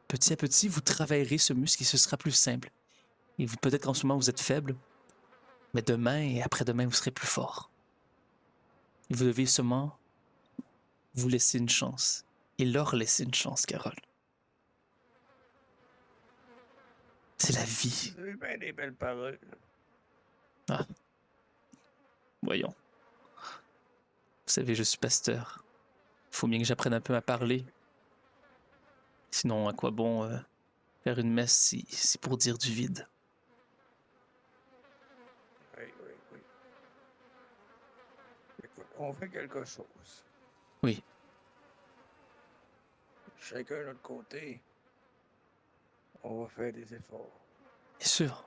petit à petit, vous travaillerez ce muscle et ce sera plus simple. Et vous, peut-être qu'en ce moment, vous êtes faible, mais demain et après-demain, vous serez plus fort. Et vous devez seulement vous laisser une chance. Et leur laisser une chance, Carole. C'est la vie. Vous avez bien des belles paroles. Ah. Voyons. Vous savez, je suis pasteur. Faut bien que j'apprenne un peu à parler. Sinon, à quoi bon faire une messe si c'est pour dire du vide? Oui, oui, oui. Écoute, on fait quelque chose. Oui. Chacun de notre côté, on va faire des efforts. Bien sûr.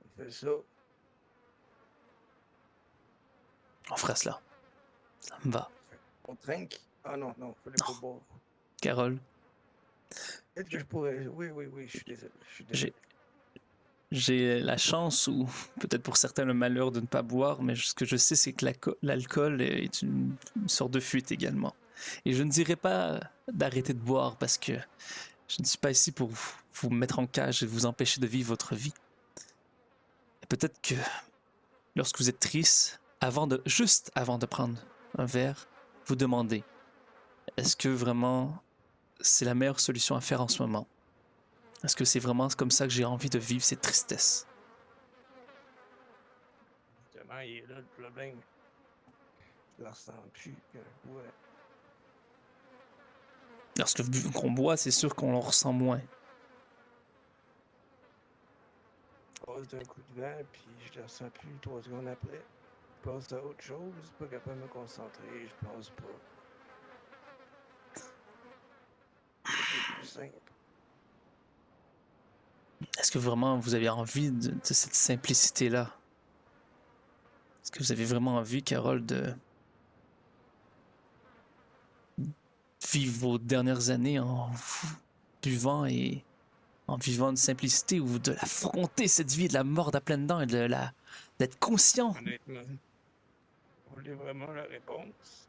On fait ça. On fera cela. Ça me va. On trinque. Ah non, non, fallait pas boire. Carole, Peut-être que je pourrais. Oui, oui, oui, je suis désolé. Je suis désolé. j'ai la chance, ou peut-être pour certains le malheur de ne pas boire, mais ce que je sais, c'est que l'alcool est une sorte de fuite également. Et je ne dirais pas d'arrêter de boire parce que je ne suis pas ici pour vous mettre en cage et vous empêcher de vivre votre vie. Et peut-être que lorsque vous êtes triste, juste avant de prendre un verre, vous demandez, est-ce que vraiment c'est la meilleure solution à faire en ce moment? Est-ce que c'est vraiment comme ça que j'ai envie de vivre cette tristesse? Justement, il est là le problème. Je le ressens plus. Ouais. Lorsque qu'on boit, c'est sûr qu'on le ressent moins. Je passe d'un coup de vent, puis je le ressens plus 3 secondes après. Je passe à autre chose, pas capable de me concentrer, je pense pas. simple. Est-ce que vraiment vous avez envie de cette simplicité-là? Est-ce que vous avez vraiment envie, Carole, de vivre vos dernières années en buvant et en vivant une simplicité ou de l'affronter, cette vie, de la mort à pleines dents et d'être conscient? Honnêtement, vous voulez vraiment la réponse?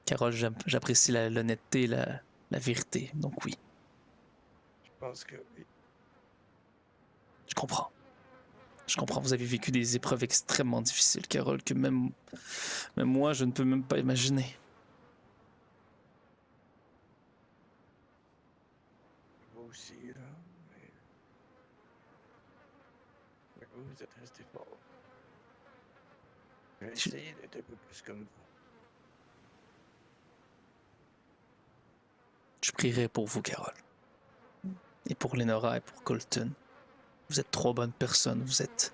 Carole, j'apprécie l'honnêteté, la vérité, donc oui, Je pense que oui. je comprends. Je comprends, vous avez vécu des épreuves extrêmement difficiles, Carole, que même moi, je ne peux même pas imaginer. Vous aussi, là. Mais vous êtes resté fort. J'ai essayé d'être un peu plus comme vous. Je prierai pour vous, Carole. Et pour Lenora et pour Colton. Vous êtes trop bonnes personnes, vous êtes...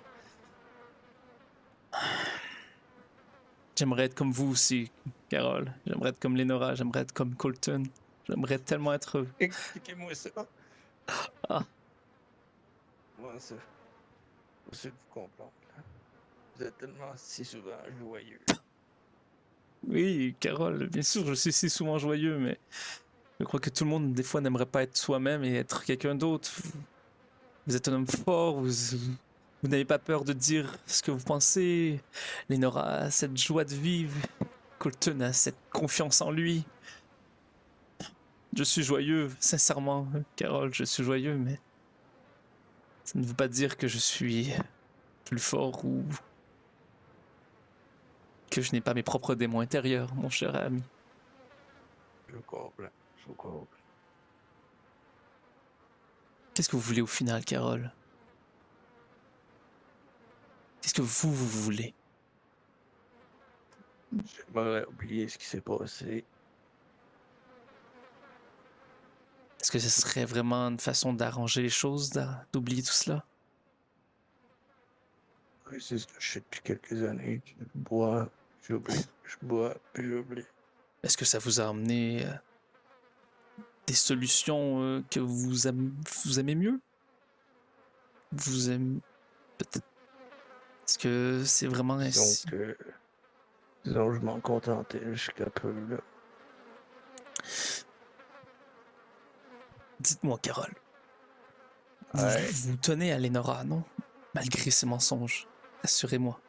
J'aimerais être comme vous aussi, Carole. J'aimerais être comme Lenora, j'aimerais être comme Colton. J'aimerais tellement être... Expliquez-moi ça. Ah. Moi, ça. Pour ceux de vous comprendre, là. Vous êtes tellement si souvent joyeux. Oui, Carole, bien sûr, je suis si souvent joyeux, mais je crois que tout le monde, des fois, n'aimerait pas être soi-même et être quelqu'un d'autre. Vous êtes un homme fort, vous n'avez pas peur de dire ce que vous pensez. Lenora a cette joie de vivre. Colton a cette confiance en lui. Je suis joyeux, sincèrement, Carole, je suis joyeux, mais ça ne veut pas dire que je suis plus fort ou que je n'ai pas mes propres démons intérieurs, mon cher ami. Je vous comprends. Je vous comprends. Qu'est-ce que vous voulez au final, Carole? Qu'est-ce que vous voulez? J'aimerais oublier ce qui s'est passé. Est-ce que ce serait vraiment une façon d'arranger les choses, d'oublier tout cela? Oui, c'est ce que je fais depuis quelques années. Je bois, j'oublie. Je bois, puis j'oublie. Est-ce que ça vous a amené des solutions que vous aimez mieux? Vous aimez peut-être... Est-ce que c'est vraiment ainsi? Disons que je m'en contentais jusqu'à peu, là. Dites-moi, Carole. Ouais. Vous tenez à Lenora, non? Malgré ses mensonges. Assurez-moi.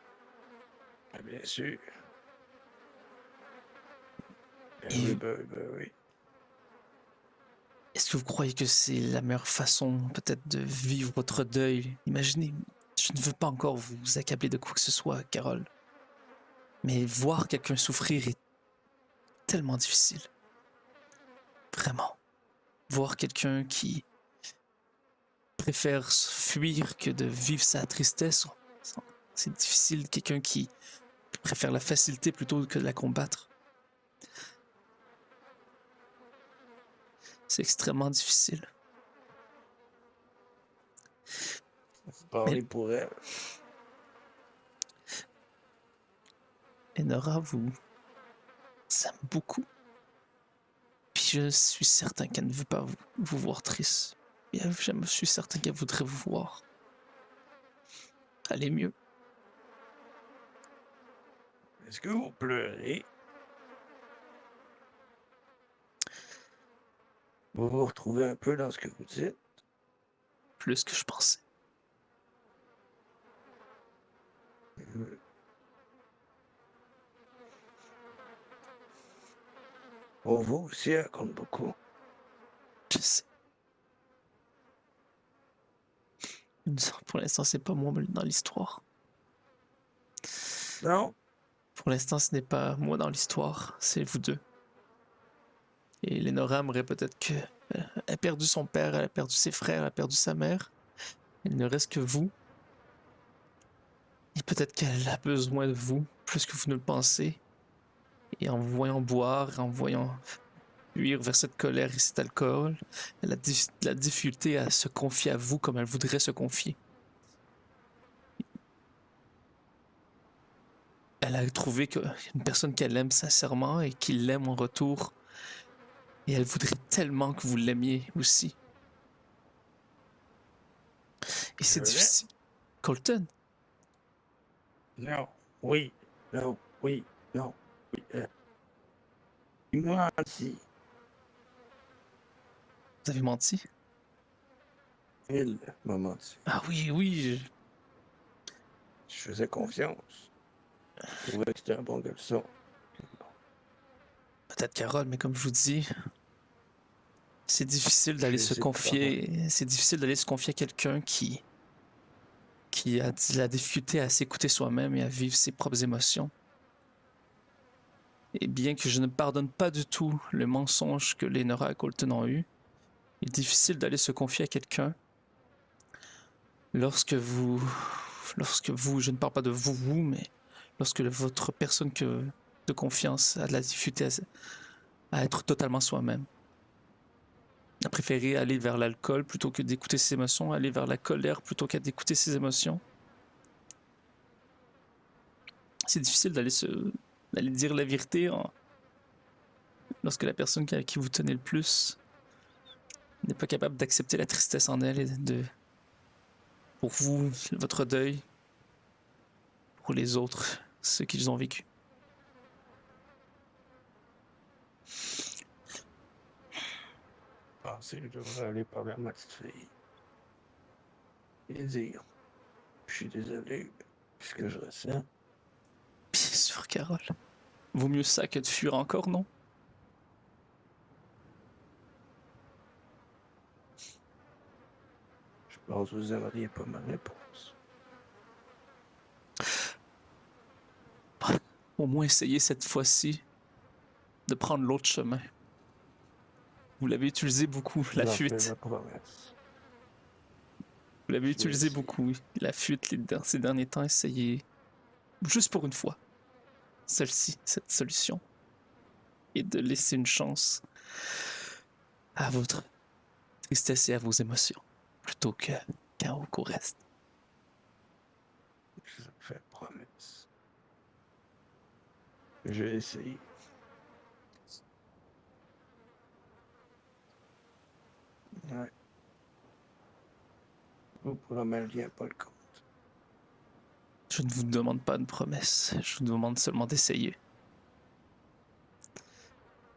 Bien sûr. Et Oui. est-ce que vous croyez que c'est la meilleure façon, peut-être, de vivre votre deuil? Imaginez, je ne veux pas encore vous accabler de quoi que ce soit, Carole. Mais voir quelqu'un souffrir est tellement difficile. Vraiment. Voir quelqu'un qui préfère fuir que de vivre sa tristesse, c'est difficile. Quelqu'un qui préfère la facilité plutôt que de la combattre. C'est extrêmement difficile. Vous parlez pour elle. Lenora vous aime beaucoup. Puis je suis certain qu'elle ne veut pas vous voir triste. Et je suis certain qu'elle voudrait vous voir aller mieux. Est-ce que vous pleurez? Vous vous retrouvez un peu dans ce que vous dites? Plus que je pensais. Pour vous aussi, elle compte beaucoup. Je sais. Pour l'instant, c'est pas moi dans l'histoire. Non? Pour l'instant, ce n'est pas moi dans l'histoire, c'est vous deux. Et Lenora aimerait peut-être que... Elle a perdu son père, elle a perdu ses frères, elle a perdu sa mère. Il ne reste que vous. Et peut-être qu'elle a besoin de vous, plus que vous ne le pensez. Et en vous voyant boire, en vous voyant fuir vers cette colère et cet alcool, elle a la difficulté à se confier à vous comme elle voudrait se confier. Elle a trouvé qu'une personne qu'elle aime sincèrement et qui l'aime en retour Et elle voudrait tellement que vous l'aimiez aussi. Et c'est Je l'ai. difficile. Colton, Non, oui, non, oui, non, oui. Il m'a menti. vous avez menti? Il m'a menti. Ah oui, oui. Je faisais confiance. Je trouvais que c'était un bon garçon. Peut-être Carole, mais comme je vous dis, c'est difficile d'aller J'ai se essayé de confier. C'est difficile d'aller se confier à quelqu'un qui a de la difficulté à s'écouter soi-même et à vivre ses propres émotions. Et bien que je ne pardonne pas du tout le mensonge que Lenora et Colton ont eu, il est difficile d'aller se confier à quelqu'un lorsque vous, je ne parle pas de vous, mais lorsque votre personne de confiance a de la difficulté à être totalement soi-même. A préféré aller vers l'alcool plutôt que d'écouter ses émotions, aller vers la colère plutôt qu'à d'écouter ses émotions. C'est difficile d'aller dire la vérité lorsque la personne à qui vous tenez le plus n'est pas capable d'accepter la tristesse en elle et pour vous, votre deuil, pour les autres, ce qu'ils ont vécu. Je pensais que je devrais aller parler à ma petite fille. Et dire, je suis désolé de ce que je ressens. Bien sûr, Carole. Vaut mieux ça que de fuir encore, non? Je pense que vous aimeriez pas ma réponse. Au moins essayez cette fois-ci de prendre l'autre chemin. Vous l'avez utilisé beaucoup, la J'en fais fuite. la promesse. Vous l'avez Je vais utilisé essayer. beaucoup, oui. La fuite ces derniers temps, essayez juste pour une fois celle-ci, cette solution. Et de laisser une chance à votre tristesse et à vos émotions, plutôt qu'au reste. Je vous fais promesse. Je vais essayer. Ouais. Vous prometiez pas le compte. Je ne vous demande pas une promesse, je vous demande seulement d'essayer.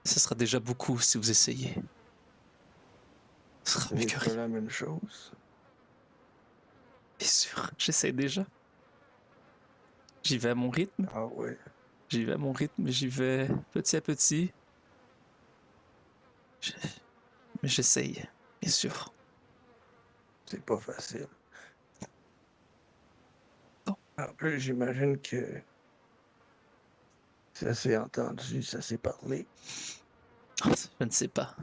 Ce sera déjà beaucoup si vous essayez. Ce sera mieux C'est que pas rien. la même chose. Bien sûr, j'essaie déjà. J'y vais à mon rythme, Ah ouais. j'y vais à mon rythme, j'y vais petit à petit. Mais j'essaye, bien sûr. C'est pas facile. Non. En plus, j'imagine que ça s'est entendu, ça s'est parlé. Je ne sais pas.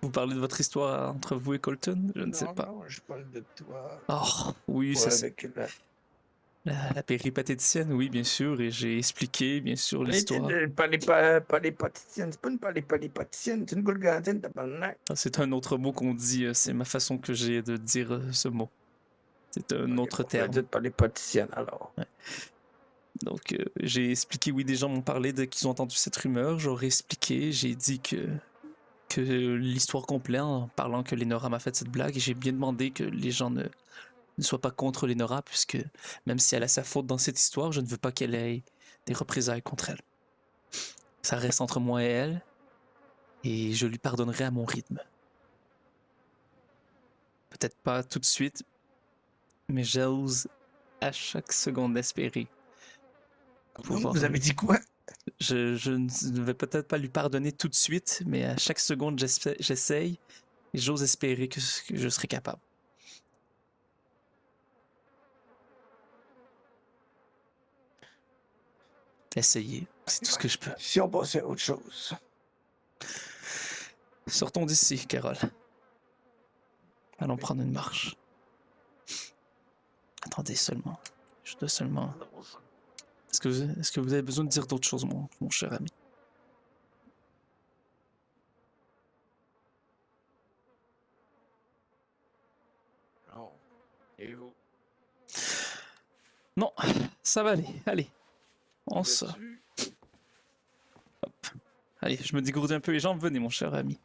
Vous parlez de votre histoire entre vous et Colton? Je ne sais Non, pas. non, je parle de toi. Oh, oui, Toi ça c'est avec la... la péripatéticienne, oui, bien sûr, et j'ai expliqué, bien sûr, l'histoire. Pas les paticiennes, c'est pas une paticienne, c'est une goulgantine, tabarnak. Ah, c'est un autre mot qu'on dit, c'est ma façon que j'ai de dire ce mot. C'est un Ok, autre bon, ben, terme. dites pas les paticiennes alors. Ouais. Donc, j'ai expliqué, oui, des gens m'ont parlé qu'ils ont entendu cette rumeur. J'aurais expliqué, j'ai dit que l'histoire complète en parlant que Lenora m'a fait cette blague et j'ai bien demandé que les gens ne soient pas contre Lenora puisque même si elle a sa faute dans cette histoire, je ne veux pas qu'elle ait des représailles contre elle. Ça reste entre moi et elle et je lui pardonnerai à mon rythme. Peut-être pas tout de suite, mais j'ose à chaque seconde espérer pouvoir. Vous avez dit quoi? Je ne vais peut-être pas lui pardonner tout de suite, mais à chaque seconde j'essaye et j'ose espérer que je serai capable. Essayer, c'est tout ce que je peux. Si on passait à autre chose. Sortons d'ici, Carole. Allons prendre une marche. Attendez seulement. Je dois seulement. Est-ce que vous avez besoin de dire d'autres choses, mon cher ami? Non. Et vous? Non, ça va aller. Allez, on Vous êtes sort. sûr? Allez, je me dégourdis un peu les jambes. Venez, mon cher ami.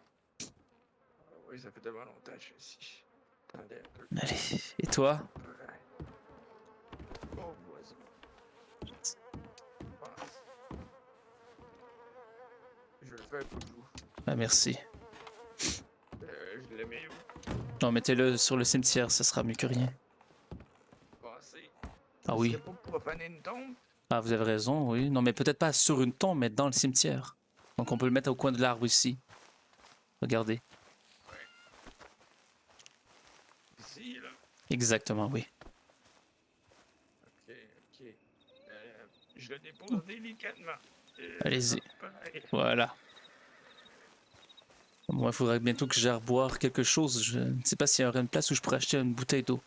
Oui, ça fait tellement longtemps que je suis ici. Attendez un peu. Allez. Et toi? Oh, voisin. Passe. Je le fais pour vous. Ah, merci. Je le mets où? Non, mettez-le sur le cimetière, ça sera mieux que rien. Passez. Ah oui. C'est pas pour profaner une tombe? Ah, vous avez raison, oui. Non, mais peut-être pas sur une tombe, mais dans le cimetière. Donc on peut le mettre au coin de l'arbre ici. Regardez. Ici, là. Exactement, oui. Ok, ok. Je le dépose délicatement. Allez-y. Pareil. Voilà. Moi, il faudrait bientôt que j'aille boire quelque chose. Je ne sais pas s'il y aurait une place où je pourrais acheter une bouteille d'eau.